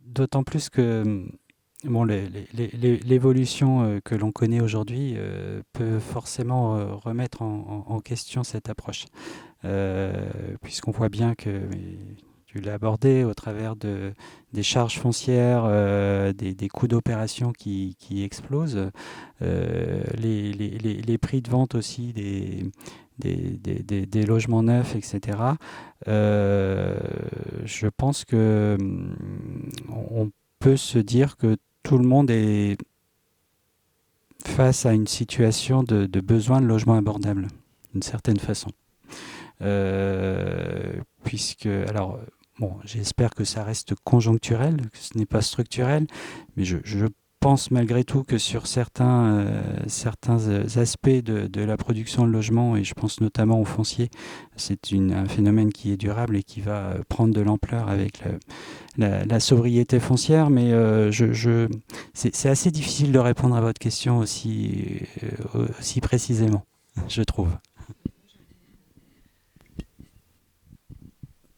D'autant plus que bon, l'évolution que l'on connaît aujourd'hui peut forcément remettre en question cette approche. Puisqu'on voit bien que, tu l'as abordé, au travers des charges foncières, des coûts d'opération qui explosent, les prix de vente aussi des logements neufs, etc. Je pense que on peut se dire que tout le monde est face à une situation de besoin de logement abordable, d'une certaine façon. Puisque, alors, bon, j'espère que ça reste conjoncturel, que ce n'est pas structurel, mais je pense malgré tout que sur certains aspects de la production de logements, et je pense notamment au foncier, c'est un phénomène qui est durable et qui va prendre de l'ampleur avec la sobriété foncière, mais c'est assez difficile de répondre à votre question aussi précisément, je trouve.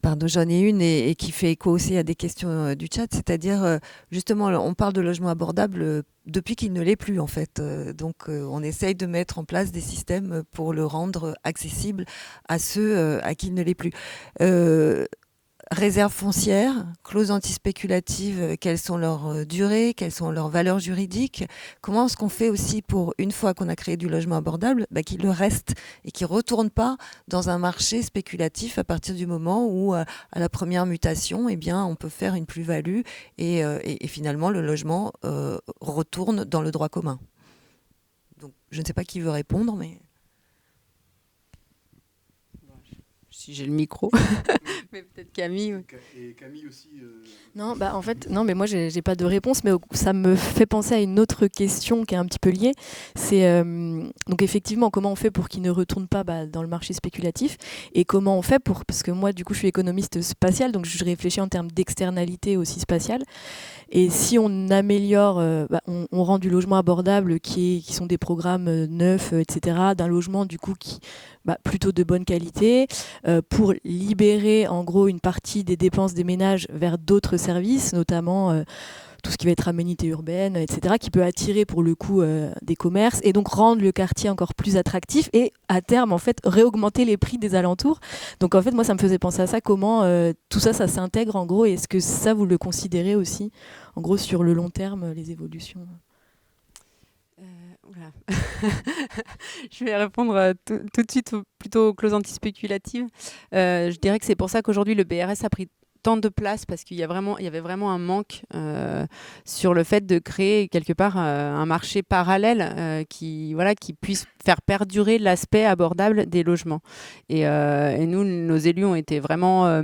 Pardon, j'en ai une et qui fait écho aussi à des questions du chat, c'est-à-dire justement, on parle de logement abordable depuis qu'il ne l'est plus en fait. Donc on essaye de mettre en place des systèmes pour le rendre accessible à ceux à qui il ne l'est plus. Réserve foncière, clauses antispéculatives, quelles sont leurs durées, quelles sont leurs valeurs juridiques? Comment est-ce qu'on fait aussi pour, une fois qu'on a créé du logement abordable, qu'il le reste et qu'il ne retourne pas dans un marché spéculatif à partir du moment où, à la première mutation, on peut faire une plus-value et finalement le logement retourne dans le droit commun. Donc, je ne sais pas qui veut répondre, mais... Si j'ai le micro, mais peut-être Camille. Et Camille aussi. Non, en fait, non, mais moi j'ai pas de réponse, mais ça me fait penser à une autre question qui est un petit peu liée. C'est donc effectivement comment on fait pour qu'il ne retourne pas dans le marché spéculatif, et comment on fait parce que moi du coup je suis économiste spatial, donc je réfléchis en termes d'externalité aussi spatiale. Et si on améliore, on rend du logement abordable qui sont des programmes neufs, etc., d'un logement du coup qui plutôt de bonne qualité, pour libérer en gros une partie des dépenses des ménages vers d'autres services, notamment tout ce qui va être aménité urbaine, etc., qui peut attirer pour le coup des commerces et donc rendre le quartier encore plus attractif et à terme en fait réaugmenter les prix des alentours. Donc en fait moi ça me faisait penser à ça, comment tout ça s'intègre en gros, et est-ce que ça vous le considérez aussi en gros sur le long terme, les évolutions? Voilà. Je vais répondre tout de suite plutôt aux clauses antispéculatives. Je dirais que c'est pour ça qu'aujourd'hui le BRS a pris tant de place parce qu'il y avait vraiment un manque sur le fait de créer quelque part un marché parallèle qui puisse faire perdurer l'aspect abordable des logements. Et nous, nos élus ont été vraiment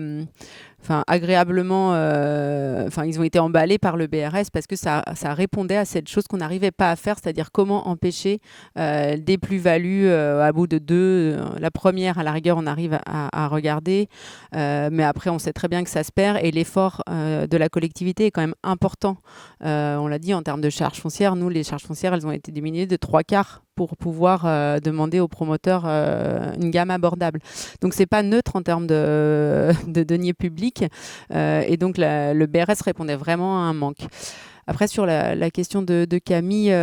agréablement, ils ont été emballés par le BRS parce que ça répondait à cette chose qu'on n'arrivait pas à faire, c'est-à-dire comment empêcher des plus-values à bout de deux. La première, à la rigueur, on arrive à regarder, mais après, on sait très bien que ça se perd et l'effort de la collectivité est quand même important. On l'a dit, en termes de charges foncières, nous, les charges foncières, elles ont été diminuées de 3/4 pour pouvoir demander aux promoteurs une gamme abordable. Donc, ce n'est pas neutre en termes de deniers publics. Et donc, le BRS répondait vraiment à un manque. Après, sur la question de Camille,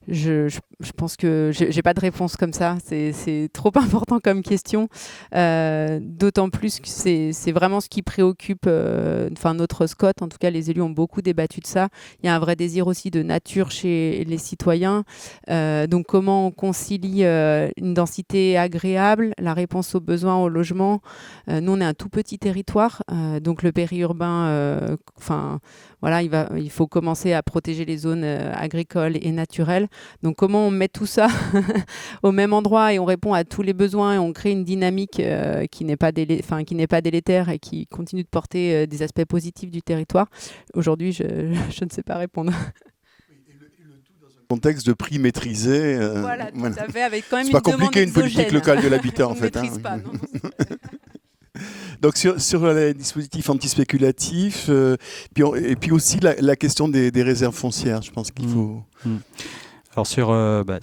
je pense que j'ai pas de réponse comme ça. C'est trop important comme question. D'autant plus que c'est vraiment ce qui préoccupe notre SCOT. En tout cas, les élus ont beaucoup débattu de ça. Il y a un vrai désir aussi de nature chez les citoyens. Donc, comment on concilie une densité agréable, la réponse aux besoins, au logement. Nous, on est un tout petit territoire. Donc, le périurbain, il faut commencer à protéger les zones agricoles et naturelles. Donc comment on met tout ça au même endroit et on répond à tous les besoins et on crée une dynamique qui n'est pas délétère et qui continue de porter des aspects positifs du territoire. Aujourd'hui, je ne sais pas répondre. Contexte de prix maîtrisé. Voilà, tout à fait, avec quand même c'est une pas compliqué une politique locale de l'habitat en fait. On ne maîtrise pas, non. Donc sur les dispositifs antispéculatifs, et puis aussi la question des réserves foncières, je pense qu'il faut... Alors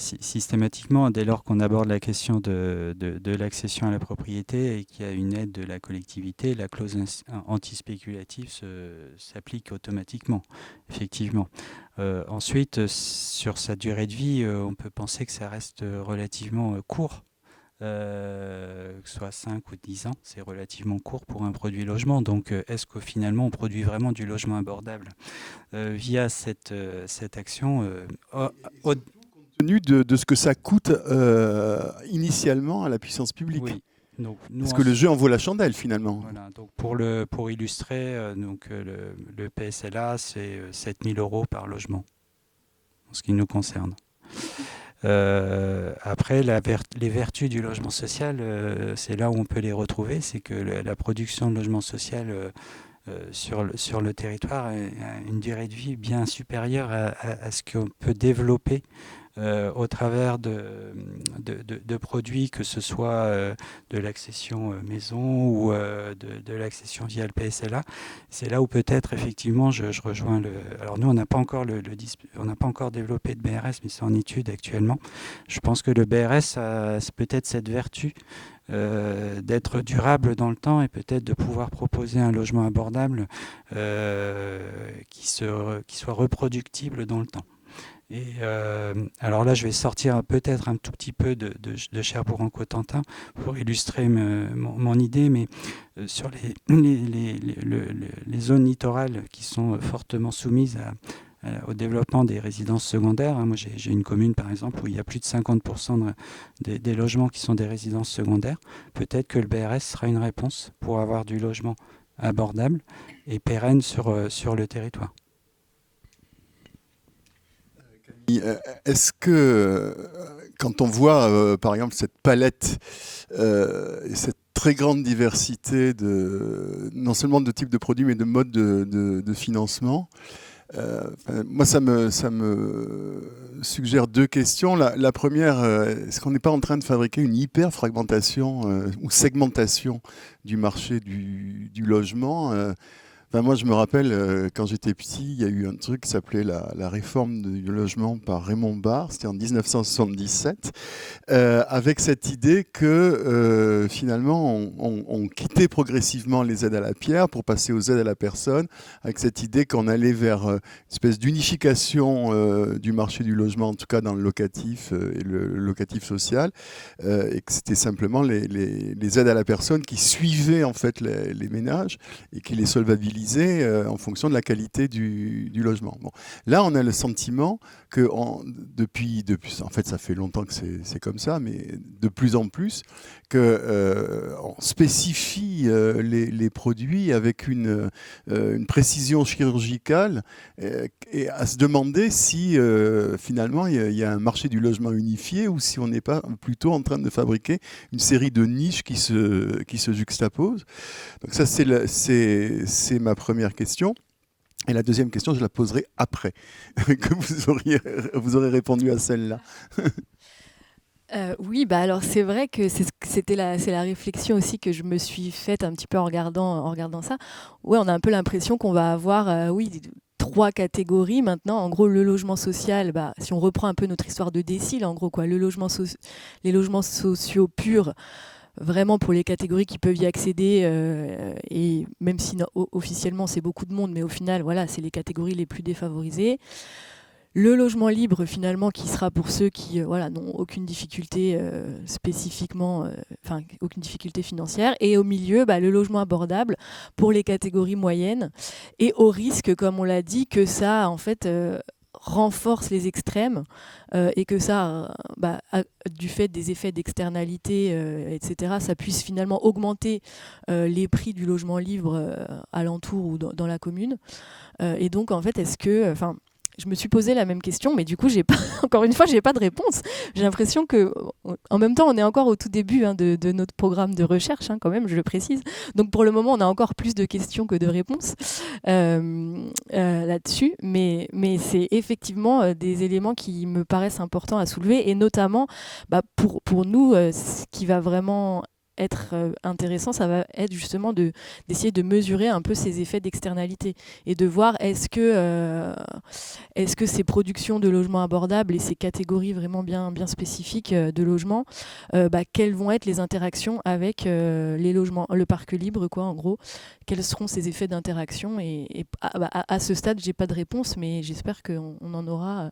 systématiquement, dès lors qu'on aborde la question de l'accession à la propriété et qu'il y a une aide de la collectivité, la clause antispéculative s'applique automatiquement, effectivement. Ensuite, sur sa durée de vie, on peut penser que ça reste relativement court. Que ce soit 5 ou 10 ans, c'est relativement court pour un produit logement. Donc, est-ce que finalement on produit vraiment du logement abordable via cette action compte tenu de ce que ça coûte initialement à la puissance publique. Oui. Donc, parce que le jeu en vaut la chandelle finalement. Voilà, donc pour illustrer, le PSLA, c'est 7 000 € par logement, en ce qui nous concerne. Après, les vertus du logement social, c'est là où on peut les retrouver, c'est que la production de logement social sur le territoire a une durée de vie bien supérieure à ce qu'on peut développer au travers de produits, que ce soit de l'accession maison ou de l'accession via le PSLA. C'est là où peut-être effectivement je rejoins Alors nous on n'a pas encore développé de BRS, mais c'est en étude actuellement. Je pense que le BRS a peut-être cette vertu d'être durable dans le temps et peut-être de pouvoir proposer un logement abordable qui soit reproductible dans le temps. Et alors là, je vais sortir peut-être un tout petit peu de Cherbourg-en-Cotentin pour illustrer mon idée, mais sur les zones littorales qui sont fortement soumises au développement des résidences secondaires. Moi, j'ai une commune, par exemple, où il y a plus de 50% des logements qui sont des résidences secondaires. Peut-être que le BRS sera une réponse pour avoir du logement abordable et pérenne sur le territoire. Est-ce que, quand on voit, par exemple, cette palette et cette très grande diversité non seulement de types de produits, mais de modes de financement, moi, ça me suggère deux questions. La première, est-ce qu'on n'est pas en train de fabriquer une hyper-fragmentation ou segmentation du marché du logement moi, je me rappelle, quand j'étais petit, il y a eu un truc qui s'appelait la réforme du logement par Raymond Barre, c'était en 1977, avec cette idée que finalement, on quittait progressivement les aides à la pierre pour passer aux aides à la personne, avec cette idée qu'on allait vers une espèce d'unification du marché du logement, en tout cas dans le locatif et le locatif social, et que c'était simplement les aides à la personne qui suivaient en fait les ménages et qui les solvabilisaient divisé en fonction de la qualité du logement. Bon. Là, on a le sentiment que depuis, en fait, ça fait longtemps que c'est comme ça, mais de plus en plus, qu'on spécifie les produits avec une précision chirurgicale et à se demander si finalement il y a un marché du logement unifié ou si on n'est pas plutôt en train de fabriquer une série de niches qui se juxtaposent. Donc ça, c'est ma première question. Et la deuxième question, je la poserai après que vous aurez répondu à celle-là. Oui, bah alors c'est vrai que c'est la réflexion aussi que je me suis faite un petit peu en regardant ça. Ouais, on a un peu l'impression qu'on va avoir, oui, 3 catégories maintenant. En gros, le logement social, bah, si on reprend un peu notre histoire de décile, en gros, quoi, les logements sociaux purs, vraiment pour les catégories qui peuvent y accéder, et même si officiellement c'est beaucoup de monde, mais au final, voilà, c'est les catégories les plus défavorisées. Le logement libre, finalement, qui sera pour ceux qui voilà, n'ont aucune difficulté spécifiquement, enfin aucune difficulté financière. Et au milieu, bah, le logement abordable pour les catégories moyennes. Et au risque, comme on l'a dit, que ça, en fait, renforce les extrêmes et que ça, bah, du fait des effets d'externalité, etc., ça puisse finalement augmenter les prix du logement libre alentour ou dans la commune. Et donc, en fait, est-ce que... je me suis posé la même question, mais du coup, encore une fois, j'ai pas de réponse. J'ai l'impression que, en même temps, on est encore au tout début de notre programme de recherche, quand même, je le précise. Donc, pour le moment, on a encore plus de questions que de réponses là-dessus. Mais c'est effectivement des éléments qui me paraissent importants à soulever, et notamment, bah, pour nous, ce qui va vraiment être intéressant, ça va être justement d'essayer de mesurer un peu ces effets d'externalité et de voir est-ce que ces productions de logements abordables et ces catégories vraiment bien spécifiques de logements, quelles vont être les interactions avec les logements, le parc libre, quoi, en gros. Quels seront ces effets d'interaction et à ce stade, j'ai pas de réponse, mais j'espère qu'on en aura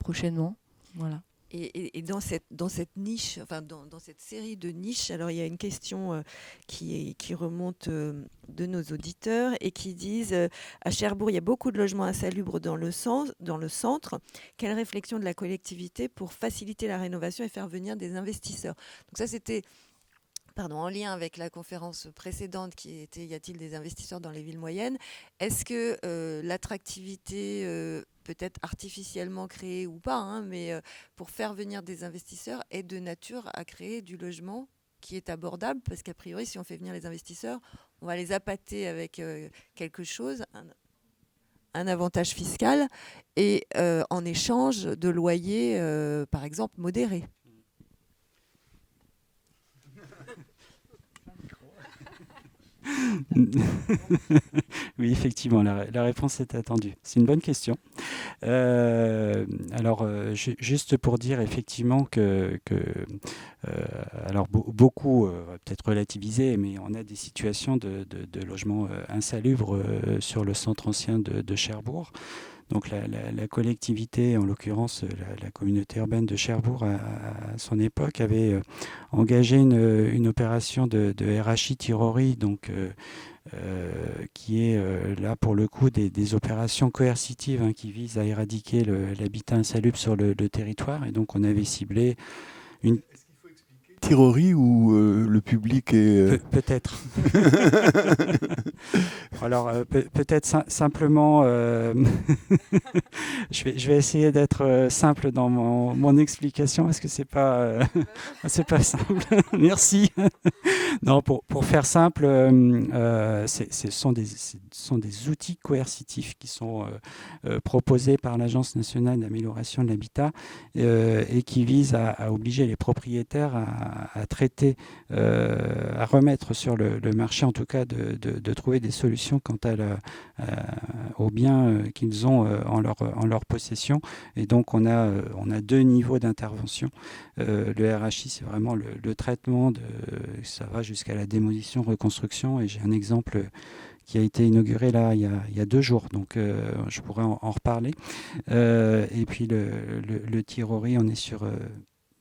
prochainement. Voilà. Et dans cette niche, enfin dans cette série de niches, alors il y a une question qui remonte de nos auditeurs et qui disent à Cherbourg, il y a beaucoup de logements insalubres dans le centre. Quelle réflexion de la collectivité pour faciliter la rénovation et faire venir des investisseurs? Donc ça, c'était en lien avec la conférence précédente qui était « Y a-t-il des investisseurs dans les villes moyennes ?» Est-ce que l'attractivité peut-être artificiellement créée ou pas, mais pour faire venir des investisseurs est de nature à créer du logement qui est abordable? Parce qu'a priori, si on fait venir les investisseurs, on va les appâter avec quelque chose, un avantage fiscal, et en échange de loyers, par exemple, modérés. Oui, effectivement, la réponse est attendue. C'est une bonne question. Alors, juste pour dire effectivement que alors beaucoup, peut-être relativisé, mais on a des situations de logements insalubres sur le centre ancien de Cherbourg. Donc la collectivité, en l'occurrence la communauté urbaine de Cherbourg, à son époque, avait engagé une opération de RHI Tirori, donc, qui est là pour le coup des opérations coercitives qui visent à éradiquer l'habitat insalubre sur le territoire. Et donc on avait ciblé une... Tirori ou le public est... Peut-être. Alors, peut-être simplement, je vais essayer d'être simple dans mon explication parce que c'est pas simple. Merci. Non, pour faire simple, ce sont des outils coercitifs qui sont proposés par l'Agence nationale d'amélioration de l'habitat et qui visent à obliger les propriétaires à traiter, à remettre sur le marché, en tout cas, de trouver des solutions quant aux biens qu'ils ont en leur possession. Et donc, on a 2 niveaux d'intervention. Le RHI, c'est vraiment le traitement, ça va jusqu'à la démolition, reconstruction. Et j'ai un exemple qui a été inauguré là il y a 2 jours, donc je pourrais en reparler. Et puis le Tirori, on est sur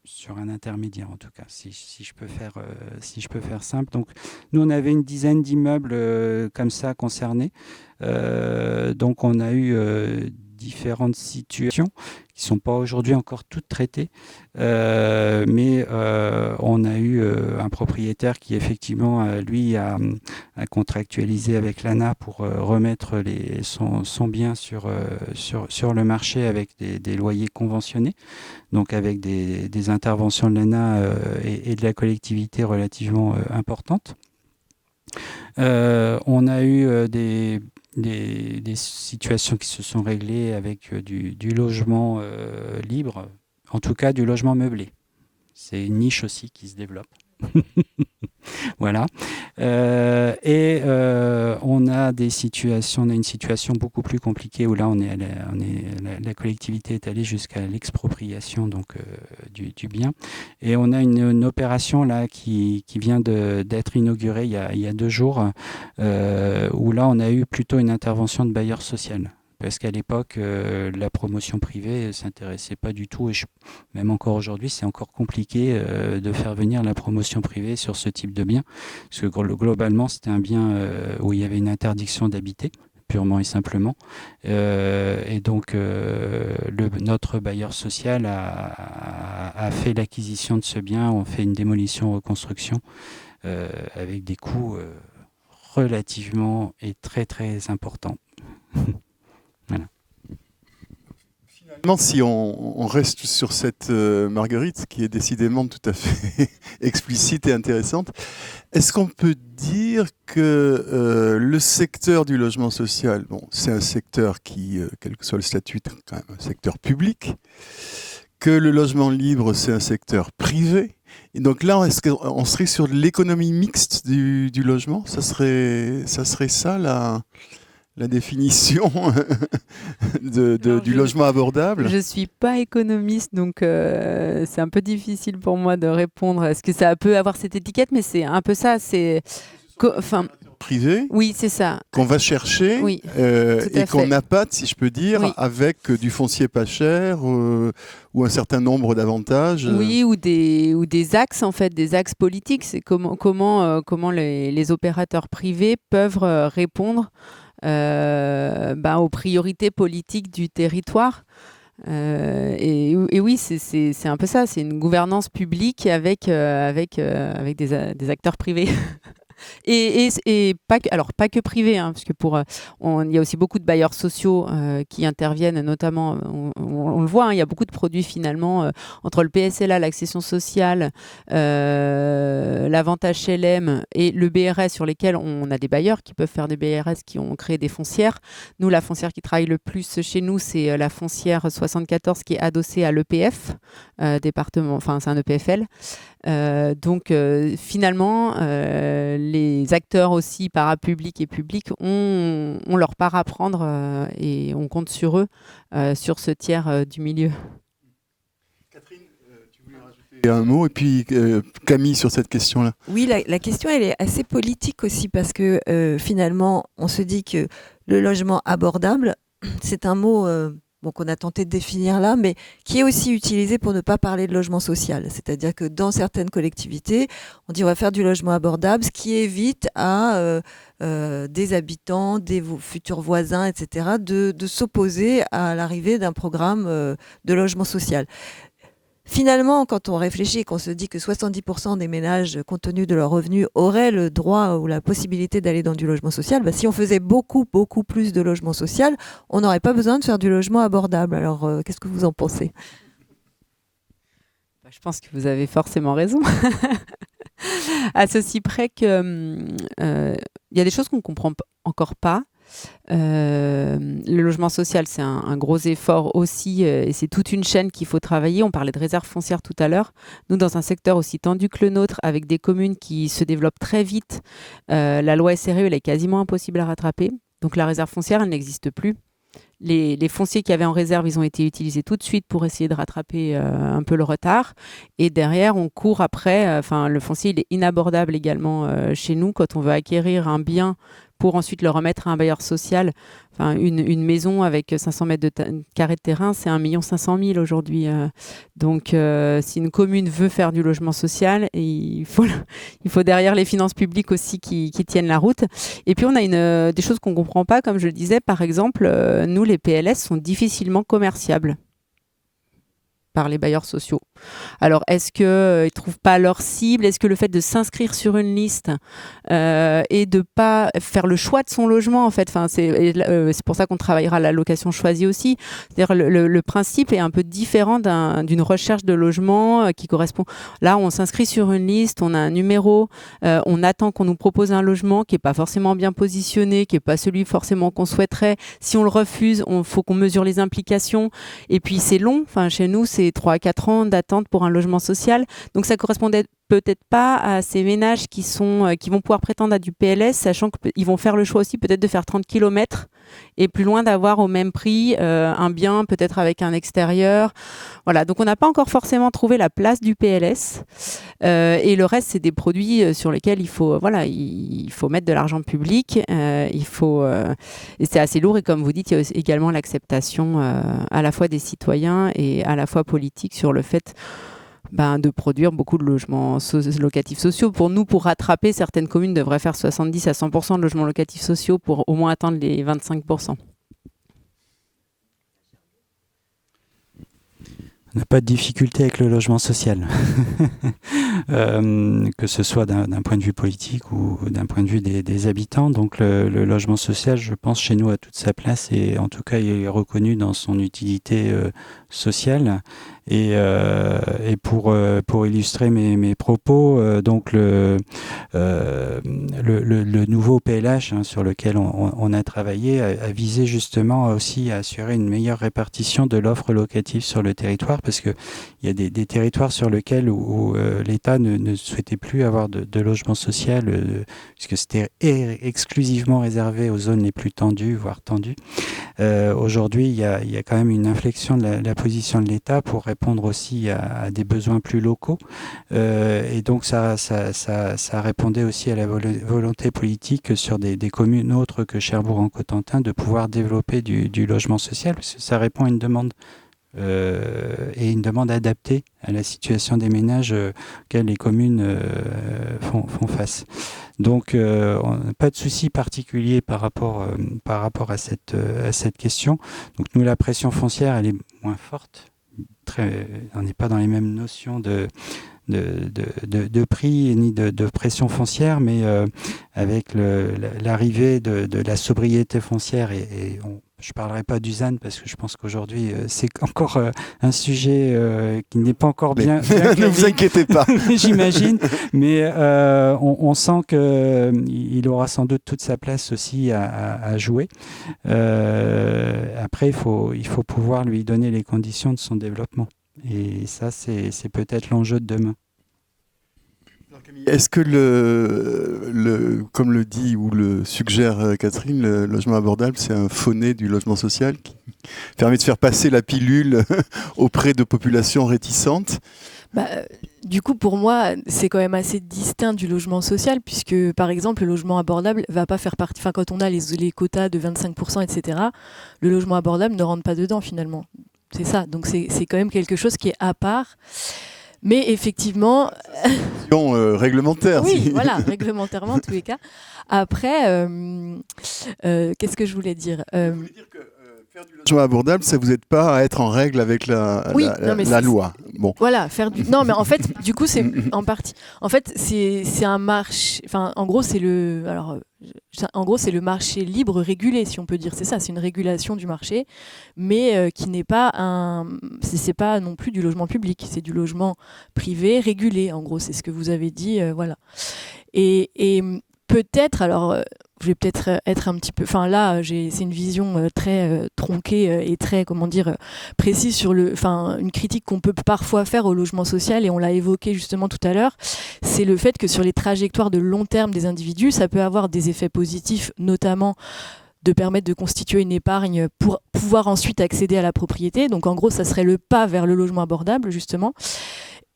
sur un intermédiaire en tout cas, si je peux faire simple. Donc nous on avait une dizaine d'immeubles comme ça concernés. Donc on a eu différentes situations qui ne sont pas aujourd'hui encore toutes traitées, mais on a eu un propriétaire qui effectivement lui a contractualisé avec l'ANA pour remettre son bien sur le marché avec des loyers conventionnés, donc avec des interventions de l'ANA et de la collectivité relativement importantes. On a eu des situations qui se sont réglées avec du logement libre, en tout cas du logement meublé. C'est une niche aussi qui se développe. Voilà. On a une situation beaucoup plus compliquée où là la collectivité est allée jusqu'à l'expropriation donc du bien. Et on a une opération là qui vient d'être inaugurée il y a 2 jours, où là on a eu plutôt une intervention de bailleur social. Parce qu'à l'époque, la promotion privée ne s'intéressait pas du tout, et même encore aujourd'hui, c'est encore compliqué de faire venir la promotion privée sur ce type de bien. Parce que globalement, c'était un bien où il y avait une interdiction d'habiter, purement et simplement. Et donc, notre bailleur social a fait l'acquisition de ce bien, on fait une démolition-reconstruction avec des coûts relativement et très très importants. Voilà. Finalement, si on reste sur cette Marguerite, qui est décidément tout à fait explicite et intéressante, est-ce qu'on peut dire que le secteur du logement social, bon, c'est un secteur qui, quel que soit le statut, est quand même un secteur public, que le logement libre, c'est un secteur privé, et donc là, est-ce qu'on serait sur l'économie mixte du logement ? Ça serait ça la définition du logement abordable? Je ne suis pas économiste, donc c'est un peu difficile pour moi de répondre. Est-ce que ça peut avoir cette étiquette? Mais c'est un peu ça. Privé, oui, c'est ça. Qu'on va chercher, oui, et qu'on appâte, si je peux dire, oui, avec du foncier pas cher ou un certain nombre d'avantages. Oui, ou des axes, en fait, des axes politiques. C'est comment les opérateurs privés peuvent répondre aux priorités politiques du territoire. Et oui, c'est un peu ça. C'est une gouvernance publique avec des acteurs privés. Et pas que privé, hein, parce que il y a aussi beaucoup de bailleurs sociaux qui interviennent, notamment, on le voit, hein, il y a beaucoup de produits finalement entre le PSLA, l'accession sociale, l'avantage HLM et le BRS, sur lesquels on a des bailleurs qui peuvent faire des BRS, qui ont créé des foncières. Nous, la foncière qui travaille le plus chez nous, c'est la foncière 74 qui est adossée à l'EPF, département, enfin c'est un EPFL. Donc finalement, les acteurs aussi parapublics et publics ont leur part à prendre et on compte sur eux, sur ce tiers du milieu. Catherine, tu voulais rajouter un mot, et puis Camille sur cette question-là. Oui, la question elle est assez politique aussi, parce que finalement on se dit que le logement abordable, c'est un mot qu'on a tenté de définir là, mais qui est aussi utilisé pour ne pas parler de logement social. C'est-à-dire que dans certaines collectivités, on dit on va faire du logement abordable, ce qui évite à des habitants, des futurs voisins, etc., de s'opposer à l'arrivée d'un programme de logement social. Finalement, quand on réfléchit et qu'on se dit que 70% des ménages, compte tenu de leurs revenus, auraient le droit ou la possibilité d'aller dans du logement social, si on faisait beaucoup, beaucoup plus de logement social, on n'aurait pas besoin de faire du logement abordable. Alors, qu'est-ce que vous en pensez ? Je pense que vous avez forcément raison. À ceci près que y a des choses qu'on ne comprend encore pas. Le logement social, c'est un gros effort aussi, et c'est toute une chaîne qu'il faut travailler. On parlait de réserve foncière tout à l'heure. Nous, dans un secteur aussi tendu que le nôtre, avec des communes qui se développent très vite, la loi SRE, elle est quasiment impossible à rattraper. Donc la réserve foncière, elle n'existe plus. Les fonciers qu'il y avait en réserve, ils ont été utilisés tout de suite pour essayer de rattraper un peu le retard. Et derrière, on court après. Le foncier, il est inabordable également chez nous. Quand on veut acquérir un bien pour ensuite le remettre à un bailleur social. Enfin, une maison avec 500 mètres carrés de terrain, c'est 1 500 000 aujourd'hui. Donc, si une commune veut faire du logement social, il faut derrière les finances publiques aussi qui tiennent la route. Et puis, on a des choses qu'on ne comprend pas, comme je le disais. Par exemple, nous, les PLS sont difficilement commerciables par les bailleurs sociaux. Alors, est-ce qu'ils ne trouvent pas leur cible? Est-ce que le fait de s'inscrire sur une liste et de ne pas faire le choix de son logement, en fait, c'est pour ça qu'on travaillera la location choisie aussi. C'est-à-dire le principe est un peu différent d'une recherche de logement qui correspond. Là, on s'inscrit sur une liste, on a un numéro, on attend qu'on nous propose un logement qui n'est pas forcément bien positionné, qui n'est pas celui forcément qu'on souhaiterait. Si on le refuse, il faut qu'on mesure les implications. Et puis, c'est long. Enfin, chez nous, c'est 3 à 4 ans d'attente pour un logement social. Donc, ça correspondait peut-être pas à ces ménages qui vont pouvoir prétendre à du PLS, sachant qu'ils vont faire le choix aussi peut-être de faire 30 km et plus loin d'avoir au même prix un bien, peut-être avec un extérieur. Voilà, donc on n'a pas encore forcément trouvé la place du PLS. Et le reste, c'est des produits sur lesquels il faut mettre de l'argent public. Et c'est assez lourd. Et comme vous dites, il y a également l'acceptation à la fois des citoyens et à la fois politique sur le fait de produire beaucoup de logements locatifs sociaux. Pour nous, pour rattraper, certaines communes devraient faire 70 à 100% de logements locatifs sociaux pour au moins atteindre les 25%. On n'a pas de difficulté avec le logement social, que ce soit d'un point de vue politique ou d'un point de vue des habitants. Donc le logement social, je pense, chez nous a toute sa place et en tout cas il est reconnu dans son utilité sociale. Et pour illustrer mes propos, donc le nouveau PLH sur lequel on a travaillé a visé justement aussi à assurer une meilleure répartition de l'offre locative sur le territoire, parce qu'il y a des territoires sur lesquels où l'État ne souhaitait plus avoir de logement social, puisque c'était exclusivement réservé aux zones les plus tendues, voire tendues. Aujourd'hui, il y a quand même une inflexion de la position de l'État pour répondre aussi à des besoins plus locaux. Et donc, ça répondait aussi à la volonté politique sur des communes autres que Cherbourg-en-Cotentin de pouvoir développer du logement social, parce que ça répond à une demande. Et une demande adaptée à la situation des ménages auxquels les communes font face. Donc, on n'a pas de souci particulier par rapport à cette question. Donc, nous, la pression foncière, elle est moins forte. On n'est pas dans les mêmes notions de prix ni de pression foncière, mais avec l'arrivée de la sobriété foncière je ne parlerai pas du ZAN parce que je pense qu'aujourd'hui, c'est encore un sujet qui n'est pas encore bien ne vous inquiétez pas. J'imagine. Mais on sent qu'il aura sans doute toute sa place aussi à jouer. Après, il faut pouvoir lui donner les conditions de son développement. Et ça, c'est peut-être l'enjeu de demain. Est-ce que comme le dit ou le suggère Catherine, le logement abordable, c'est un faux-nez du logement social qui permet de faire passer la pilule auprès de populations réticentes? Du coup, pour moi, c'est quand même assez distinct du logement social, puisque, par exemple, le logement abordable va pas faire partie... Enfin, quand on a les quotas de 25%, etc., le logement abordable ne rentre pas dedans, finalement. C'est ça. Donc, c'est quand même quelque chose qui est à part. Mais effectivement... réglementaire. Oui, voilà, réglementairement, en tous les cas. Après, qu'est-ce que je voulais dire Vous voulez dire que faire du logement abordable, ça vous aide pas à être en règle avec la loi. Bon. Voilà, Non, mais en fait, du coup, c'est en partie... En fait, c'est un marché... Enfin, en gros, c'est le... Alors... En gros, c'est le marché libre régulé, si on peut dire. C'est ça, c'est une régulation du marché, mais qui n'est pas c'est pas non plus du logement public, c'est du logement privé régulé. En gros, c'est ce que vous avez dit, voilà. Et peut-être, alors, je vais peut-être être un petit peu... Enfin, là, c'est une vision très tronquée et très, précise sur une critique qu'on peut parfois faire au logement social, et on l'a évoqué justement tout à l'heure, c'est le fait que sur les trajectoires de long terme des individus, ça peut avoir des effets positifs, notamment de permettre de constituer une épargne pour pouvoir ensuite accéder à la propriété. Donc, en gros, ça serait le pas vers le logement abordable, justement.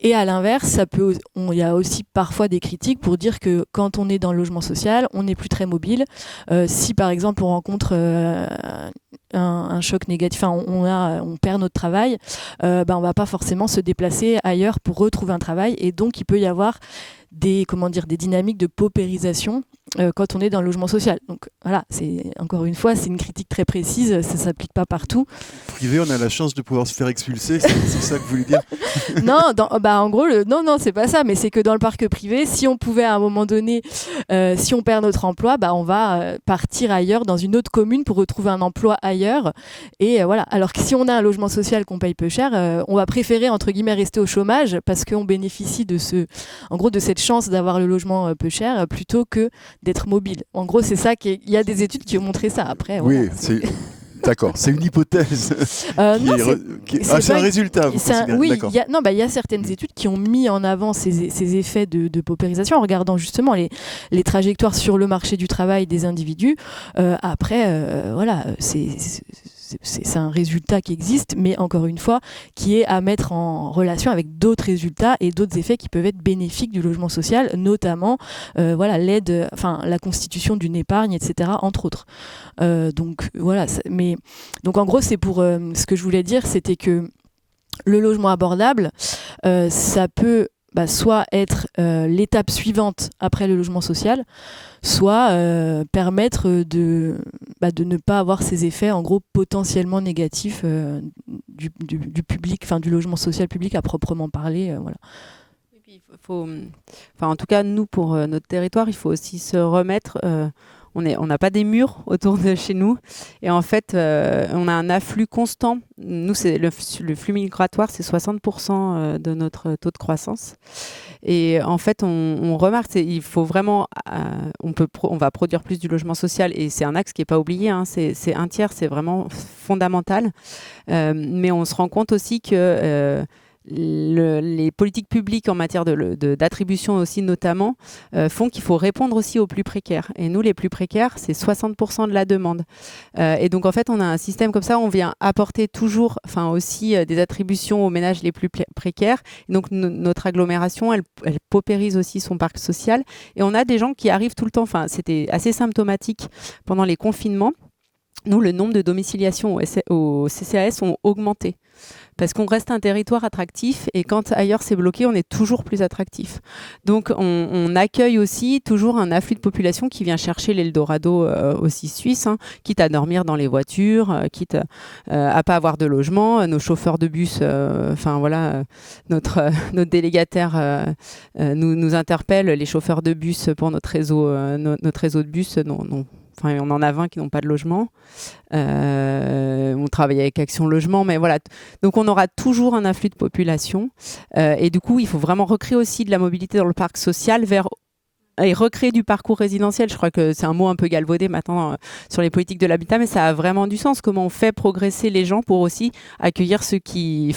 Et à l'inverse, il y a aussi parfois des critiques pour dire que quand on est dans le logement social, on n'est plus très mobile. Si par exemple on rencontre un choc négatif, on perd notre travail, on va pas forcément se déplacer ailleurs pour retrouver un travail, et donc il peut y avoir des dynamiques de paupérisation quand on est dans le logement social. Donc voilà, encore une fois, c'est une critique très précise, ça s'applique pas partout. Privé, on a la chance de pouvoir se faire expulser, c'est ça que vous voulez dire? Non, en gros, non, c'est pas ça, mais c'est que dans le parc privé, si on pouvait à un moment donné, si on perd notre emploi, on va partir ailleurs, dans une autre commune pour retrouver un emploi ailleurs. Et voilà. Alors que si on a un logement social qu'on paye peu cher, on va préférer, entre guillemets, rester au chômage parce qu'on bénéficie de cette chance d'avoir le logement peu cher plutôt que d'être mobile. En gros, c'est ça il y a des études qui ont montré ça. Après, oui, voilà, d'accord, c'est une hypothèse. C'est un résultat. Oui, il y a certaines études qui ont mis en avant ces effets de paupérisation en regardant justement les trajectoires sur le marché du travail des individus. Après, voilà, c'est un résultat qui existe, mais encore une fois, qui est à mettre en relation avec d'autres résultats et d'autres effets qui peuvent être bénéfiques du logement social, notamment l'aide, la constitution d'une épargne, etc., entre autres. Donc voilà, donc en gros, c'est pour ce que je voulais dire, c'était que le logement abordable, ça peut soit être l'étape suivante après le logement social, soit permettre de ne pas avoir ces effets en gros potentiellement négatifs du public, du logement social public à proprement parler. Voilà. Et puis, en tout cas, nous, pour notre territoire, il faut aussi se remettre... on n'a pas des murs autour de chez nous. Et en fait, on a un afflux constant. Nous, le flux migratoire, c'est 60% de notre taux de croissance. Et en fait, on remarque, il faut vraiment... on va produire plus du logement social. Et c'est un axe qui n'est pas oublié. Hein, c'est un tiers, c'est vraiment fondamental. Mais on se rend compte aussi que... les politiques publiques en matière d'attribution aussi notamment font qu'il faut répondre aussi aux plus précaires. Et nous, les plus précaires, c'est 60% de la demande. Et donc, en fait, on a un système comme ça, on vient apporter toujours aussi des attributions aux ménages les plus précaires. Et donc, notre agglomération, elle paupérise aussi son parc social. Et on a des gens qui arrivent tout le temps. C'était assez symptomatique pendant les confinements. Nous, le nombre de domiciliations au CCAS ont augmenté. Parce qu'on reste un territoire attractif et quand ailleurs c'est bloqué, on est toujours plus attractif. Donc on accueille aussi toujours un afflux de population qui vient chercher l'Eldorado aussi suisse, hein, quitte à dormir dans les voitures, quitte à pas avoir de logement. Nos chauffeurs de bus, notre délégataire nous interpelle, les chauffeurs de bus pour notre réseau de bus, on en a 20 qui n'ont pas de logement. On travaille avec Action Logement, mais voilà. Donc, on aura toujours un afflux de population. Et du coup, il faut vraiment recréer aussi de la mobilité dans le parc social et recréer du parcours résidentiel. Je crois que c'est un mot un peu galvaudé maintenant sur les politiques de l'habitat, mais ça a vraiment du sens. Comment on fait progresser les gens pour aussi accueillir ceux qui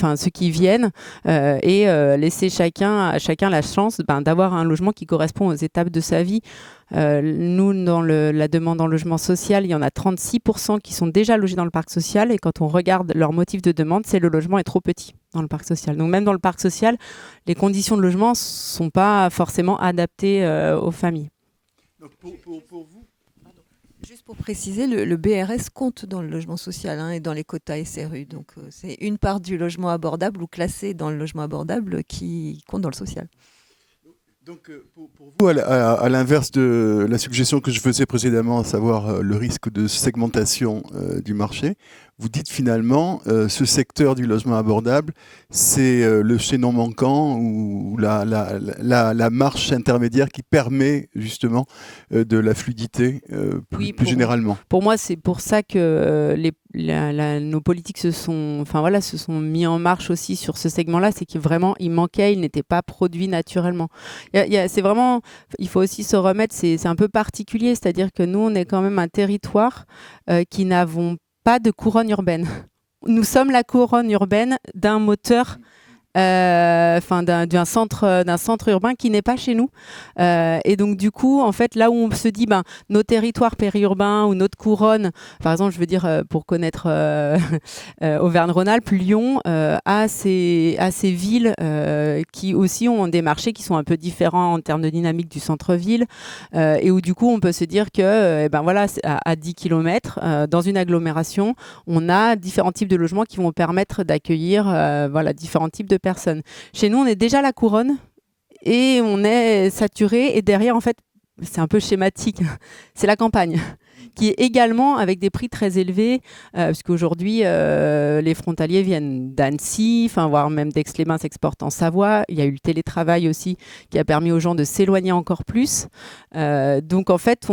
viennent et laisser à chacun la chance d'avoir un logement qui correspond aux étapes de sa vie. Nous, dans la demande en logement social, il y en a 36% qui sont déjà logés dans le parc social. Et quand on regarde leur motif de demande, c'est le logement est trop petit dans le parc social. Donc même dans le parc social, les conditions de logement ne sont pas forcément adaptées aux familles. Donc pour vous, juste pour préciser, le BRS compte dans le logement social et dans les quotas SRU. Donc c'est une part du logement abordable ou classé dans le logement abordable qui compte dans le social. Donc, pour vous, à l'inverse de la suggestion que je faisais précédemment, à savoir le risque de segmentation du marché, vous dites finalement ce secteur du logement abordable, c'est le chaînon manquant ou la marche intermédiaire qui permet justement de la fluidité plus généralement. Pour moi, c'est pour ça que nos politiques se sont mis en marche aussi sur ce segment-là, c'est qu'il manquait, il n'était pas produit naturellement. C'est vraiment, il faut aussi se remettre, c'est un peu particulier, c'est-à-dire que nous, on est quand même un territoire qui n'avons pas de couronne urbaine. Nous sommes la couronne urbaine d'un moteur d'un centre urbain qui n'est pas chez nous. Et donc du coup, en fait, là où on se dit, nos territoires périurbains ou notre couronne, par exemple, je veux dire, pour connaître Auvergne-Rhône-Alpes, Lyon a ces villes qui aussi ont des marchés qui sont un peu différents en termes de dynamique du centre-ville, et où du coup, on peut se dire que, à 10 km, dans une agglomération, on a différents types de logements qui vont permettre d'accueillir différents types de personnes. Chez nous, on est déjà la couronne et on est saturé. Et derrière, en fait, c'est un peu schématique, c'est la campagne qui est également avec des prix très élevés, parce qu'aujourd'hui, les frontaliers viennent d'Annecy, voire même d'Aix-les-Bains s'exportent en Savoie. Il y a eu le télétravail aussi qui a permis aux gens de s'éloigner encore plus. Donc en fait,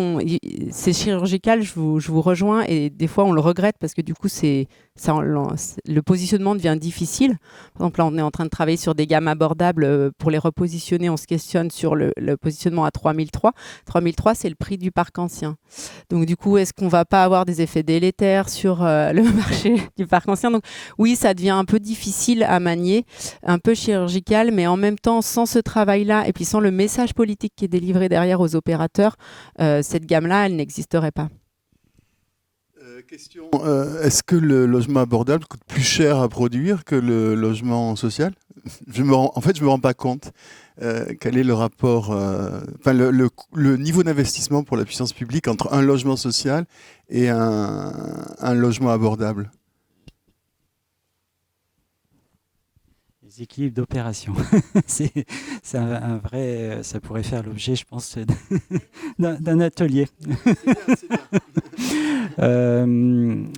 c'est chirurgical, je vous rejoins, et des fois on le regrette parce que du coup, le positionnement devient difficile. Par exemple, là, on est en train de travailler sur des gammes abordables pour les repositionner. On se questionne sur le positionnement à 3003. 3003, c'est le prix du parc ancien. Donc du coup, est-ce qu'on ne va pas avoir des effets délétères sur le marché du parc ancien? Donc oui, ça devient un peu difficile à manier, un peu chirurgical, mais en même temps, sans ce travail-là et puis sans le message politique qui est délivré derrière aux opérateurs, cette gamme-là, elle n'existerait pas. Question, est-ce que le logement abordable coûte plus cher à produire que le logement social? En fait, je ne me rends pas compte. Quel est le rapport, le niveau d'investissement pour la puissance publique entre un logement social et un logement abordable? Les équilibres d'opération. c'est un vrai. Ça pourrait faire l'objet, je pense, d'un atelier. C'est bien.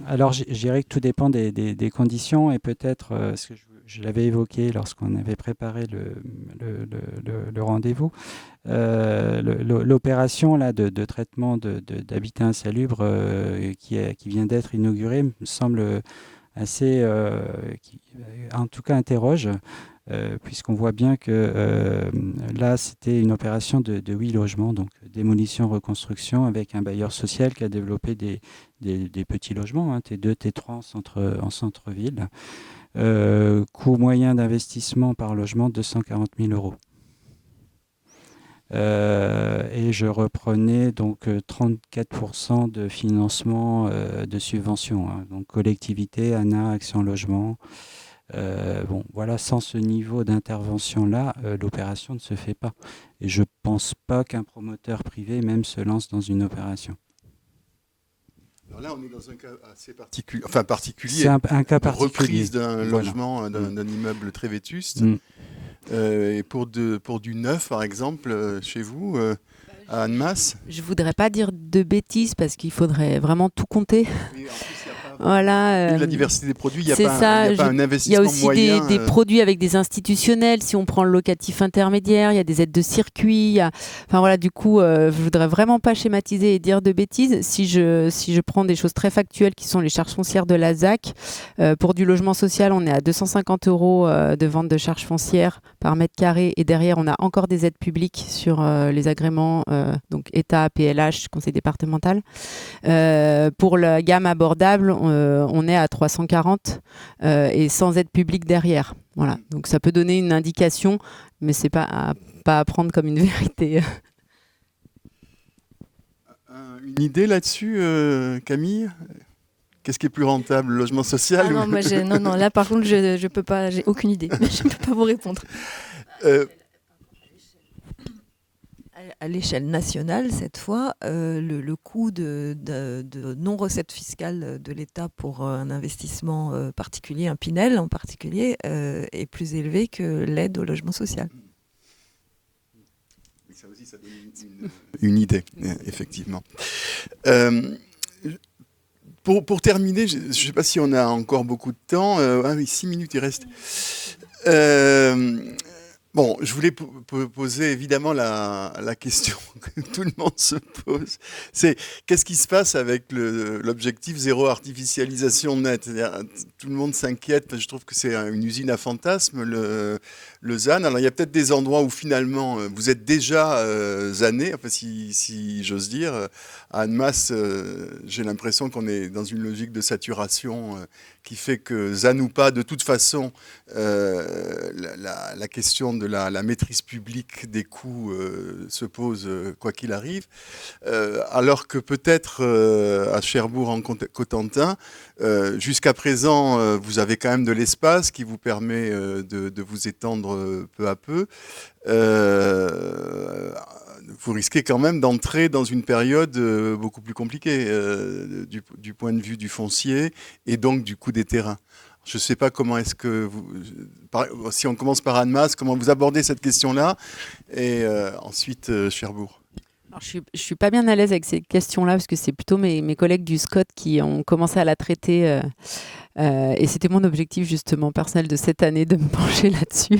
Alors, je dirais que tout dépend des conditions et peut-être ce que je l'avais évoqué lorsqu'on avait préparé le rendez-vous. L'opération là, de traitement d'habitat insalubre qui vient d'être inaugurée me semble assez, en tout cas interroge, puisqu'on voit bien que là c'était une opération de 8 logements, donc démolition, reconstruction, avec un bailleur social qui a développé des petits logements, T2, T3 en centre-ville. Coût moyen d'investissement par logement, 240 000 €. Et je reprenais donc 34% de financement de subvention, donc collectivité, ANA, Action Logement. Voilà, sans ce niveau d'intervention-là, l'opération ne se fait pas. Et je ne pense pas qu'un promoteur privé même se lance dans une opération. Alors là, on est dans un cas assez particulier. C'est un cas particulier. Reprise d'un logement, d'un immeuble très vétuste. Et pour du neuf, par exemple, chez vous, à Annemasse? Je ne voudrais pas dire de bêtises parce qu'il faudrait vraiment tout compter. Mais en plus, voilà, la diversité des produits, il n'y a pas un investissement moyen. Il y a aussi des produits avec des institutionnels. Si on prend le locatif intermédiaire, il y a des aides de circuit. Du coup, je voudrais vraiment pas schématiser et dire de bêtises. Si je prends des choses très factuelles qui sont les charges foncières de la ZAC, pour du logement social, on est à 250 € de vente de charges foncières par mètre carré. Et derrière, on a encore des aides publiques sur les agréments, donc État, PLH, Conseil départemental. Pour la gamme abordable, on est à 340 et sans aide publique derrière. Voilà. Donc ça peut donner une indication, mais c'est pas à prendre comme une vérité. Une idée là-dessus, Camille? Qu'est-ce qui est plus rentable, le logement social? Non, là par contre, je peux pas, j'ai aucune idée. Je ne peux pas vous répondre. À l'échelle nationale, cette fois, le coût de non-recette fiscale de l'État pour un investissement particulier, un Pinel en particulier, est plus élevé que l'aide au logement social. Ça aussi, ça donne une idée, effectivement. Pour terminer, je ne sais pas si on a encore beaucoup de temps. 6 minutes, il reste. Je voulais poser évidemment la question que tout le monde se pose. C'est qu'est-ce qui se passe avec l'objectif zéro artificialisation nette? C'est-à-dire, tout le monde s'inquiète. Je trouve que c'est une usine à fantasmes, le ZAN. Alors il y a peut-être des endroits où finalement vous êtes déjà ZANé, si j'ose dire. À Annemasse, j'ai l'impression qu'on est dans une logique de saturation qui fait que Zanoupa, de toute façon, la question de la maîtrise publique des coûts se pose quoi qu'il arrive, alors que peut-être à Cherbourg en Cotentin, jusqu'à présent, vous avez quand même de l'espace qui vous permet de vous étendre peu à peu. Vous risquez quand même d'entrer dans une période beaucoup plus compliquée du point de vue du foncier et donc du coût des terrains. Je ne sais pas comment est-ce que vous... si on commence par Annemasse, comment vous abordez cette question-là et ensuite Cherbourg. Alors, je suis pas bien à l'aise avec ces questions-là parce que c'est plutôt mes collègues du SCOT qui ont commencé à la traiter et c'était mon objectif justement personnel de cette année de me pencher là-dessus.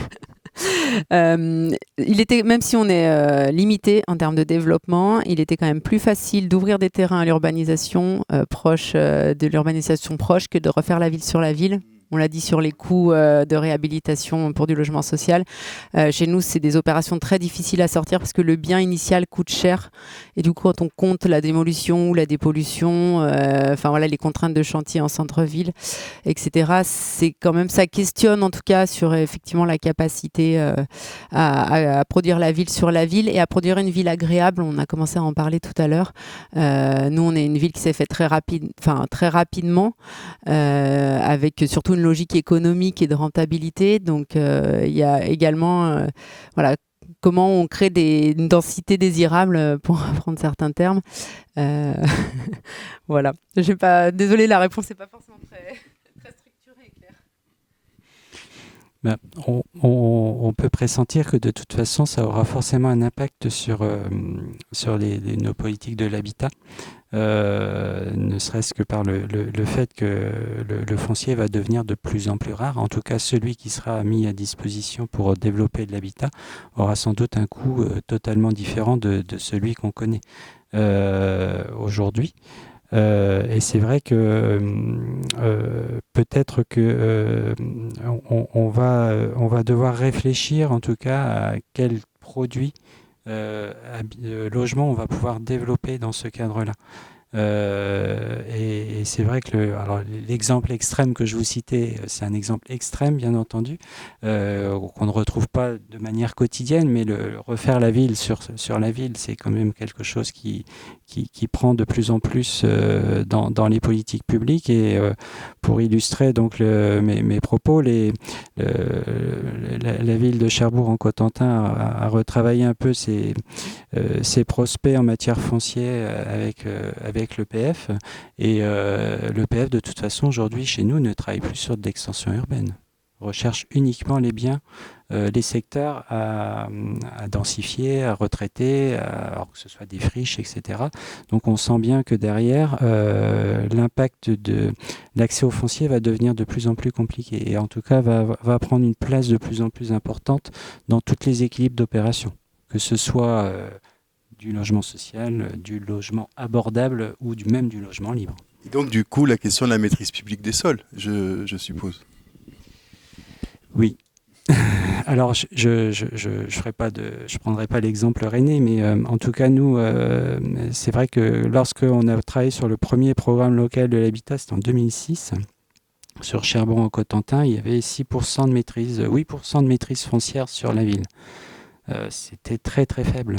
Il était, même si on est limité en termes de développement, il était quand même plus facile d'ouvrir des terrains à l'urbanisation proche de l'urbanisation proche que de refaire la ville sur la ville. On l'a dit sur les coûts de réhabilitation pour du logement social. Chez nous, c'est des opérations très difficiles à sortir parce que le bien initial coûte cher. Et du coup, quand on compte la démolition ou la dépollution, enfin voilà, les contraintes de chantier en centre-ville, etc., c'est quand même, ça questionne en tout cas sur effectivement la capacité à produire la ville sur la ville et à produire une ville agréable. On a commencé à en parler tout à l'heure. Nous, on est une ville qui s'est faite très rapidement, avec surtout une logique économique et de rentabilité. Donc, il y a également voilà, comment on crée une densité désirable, pour reprendre certains termes. Voilà. Désolée, la réponse n'est pas forcément très structurée et claire. Ben, on peut pressentir que de toute façon, ça aura forcément un impact sur nos politiques de l'habitat. Ne serait-ce que par le fait que le foncier va devenir de plus en plus rare. En tout cas, celui qui sera mis à disposition pour développer de l'habitat aura sans doute un coût totalement différent de celui qu'on connaît aujourd'hui. Et c'est vrai que peut-être que on va devoir réfléchir en tout cas à quel produit logement on va pouvoir développer dans ce cadre-là. Et c'est vrai que alors l'exemple extrême que je vous citais, c'est un exemple extrême, bien entendu, qu'on ne retrouve pas de manière quotidienne, mais refaire la ville sur la ville, c'est quand même quelque chose qui prend de plus en plus dans les politiques publiques. Et pour illustrer donc mes propos, la ville de Cherbourg en Cotentin a retravaillé un peu ses prospects en matière foncière avec l'EPF. Et l'EPF, de toute façon, aujourd'hui, chez nous, ne travaille plus sur de l'extension urbaine. Recherche uniquement les biens, les secteurs à densifier, à retraiter, alors que ce soit des friches, etc. Donc on sent bien que derrière, l'impact de l'accès au foncier va devenir de plus en plus compliqué et en tout cas va prendre une place de plus en plus importante dans toutes les équilibres d'opération, que ce soit du logement social, du logement abordable ou même du logement libre. Et donc du coup, la question de la maîtrise publique des sols, je suppose. Oui. Alors, je prendrai pas l'exemple rennais, mais en tout cas, nous, c'est vrai que lorsqu'on a travaillé sur le premier programme local de l'habitat, c'était en 2006, sur Cherbourg en Cotentin, il y avait 8% de maîtrise foncière sur la ville. C'était très très faible.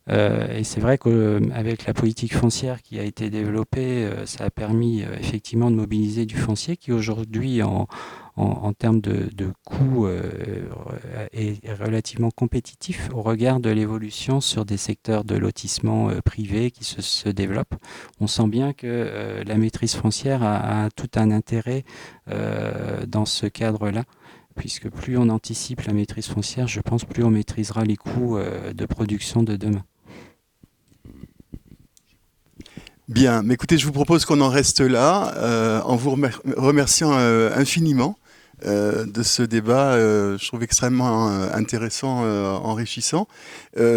Et c'est vrai qu'avec la politique foncière qui a été développée, ça a permis effectivement de mobiliser du foncier qui aujourd'hui en termes de coûts est relativement compétitif au regard de l'évolution sur des secteurs de lotissement privés qui se développent. On sent bien que la maîtrise foncière a tout un intérêt dans ce cadre-là, puisque plus on anticipe la maîtrise foncière, je pense plus on maîtrisera les coûts de production de demain. Bien, mais écoutez, je vous propose qu'on en reste là, en vous remerciant infiniment de ce débat, je trouve extrêmement intéressant, enrichissant.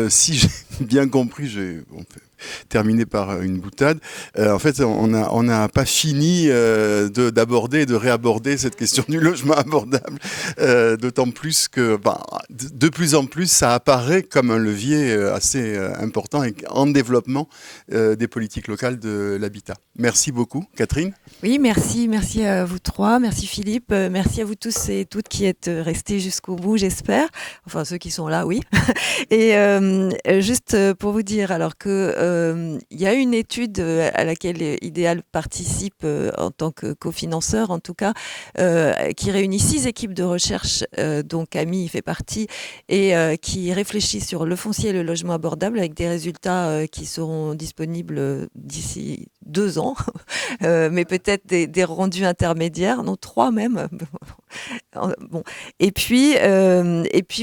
Si j'ai bien compris, terminer par une boutade. En fait, on n'a pas fini d'aborder et de réaborder cette question du logement abordable, d'autant plus que de plus en plus, ça apparaît comme un levier assez important et en développement des politiques locales de l'habitat. Merci beaucoup, Catherine. Oui, merci à vous trois, merci Philippe, merci à vous tous et toutes qui êtes restés jusqu'au bout, j'espère. Enfin, ceux qui sont là, oui. Et juste pour vous dire, alors que il y a une étude à laquelle Idéal participe en tant que cofinanceur, en tout cas, qui réunit 6 équipes de recherche, dont Camille fait partie, et qui réfléchit sur le foncier et le logement abordable avec des résultats qui seront disponibles d'ici 2 ans, mais peut-être des rendus intermédiaires, non 3 même. Bon. Et puis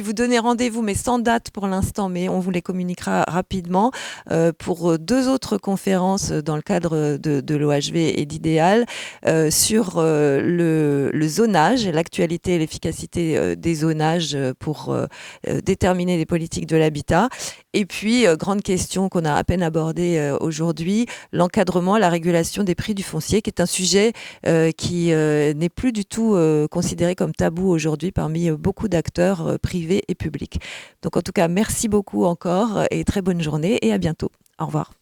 vous donnez rendez-vous, mais sans date pour l'instant, mais on vous les communiquera rapidement, pour 2 autres conférences dans le cadre de l'OHV et d'Idéal, sur le zonage, l'actualité et l'efficacité des zonages pour déterminer les politiques de l'habitat. Et puis, grande question qu'on a à peine abordée aujourd'hui, l'encadrement, la régulation des prix du foncier, qui est un sujet qui n'est plus du tout considéré comme tabou aujourd'hui parmi beaucoup d'acteurs privés et publics. Donc en tout cas, merci beaucoup encore et très bonne journée et à bientôt. Au revoir.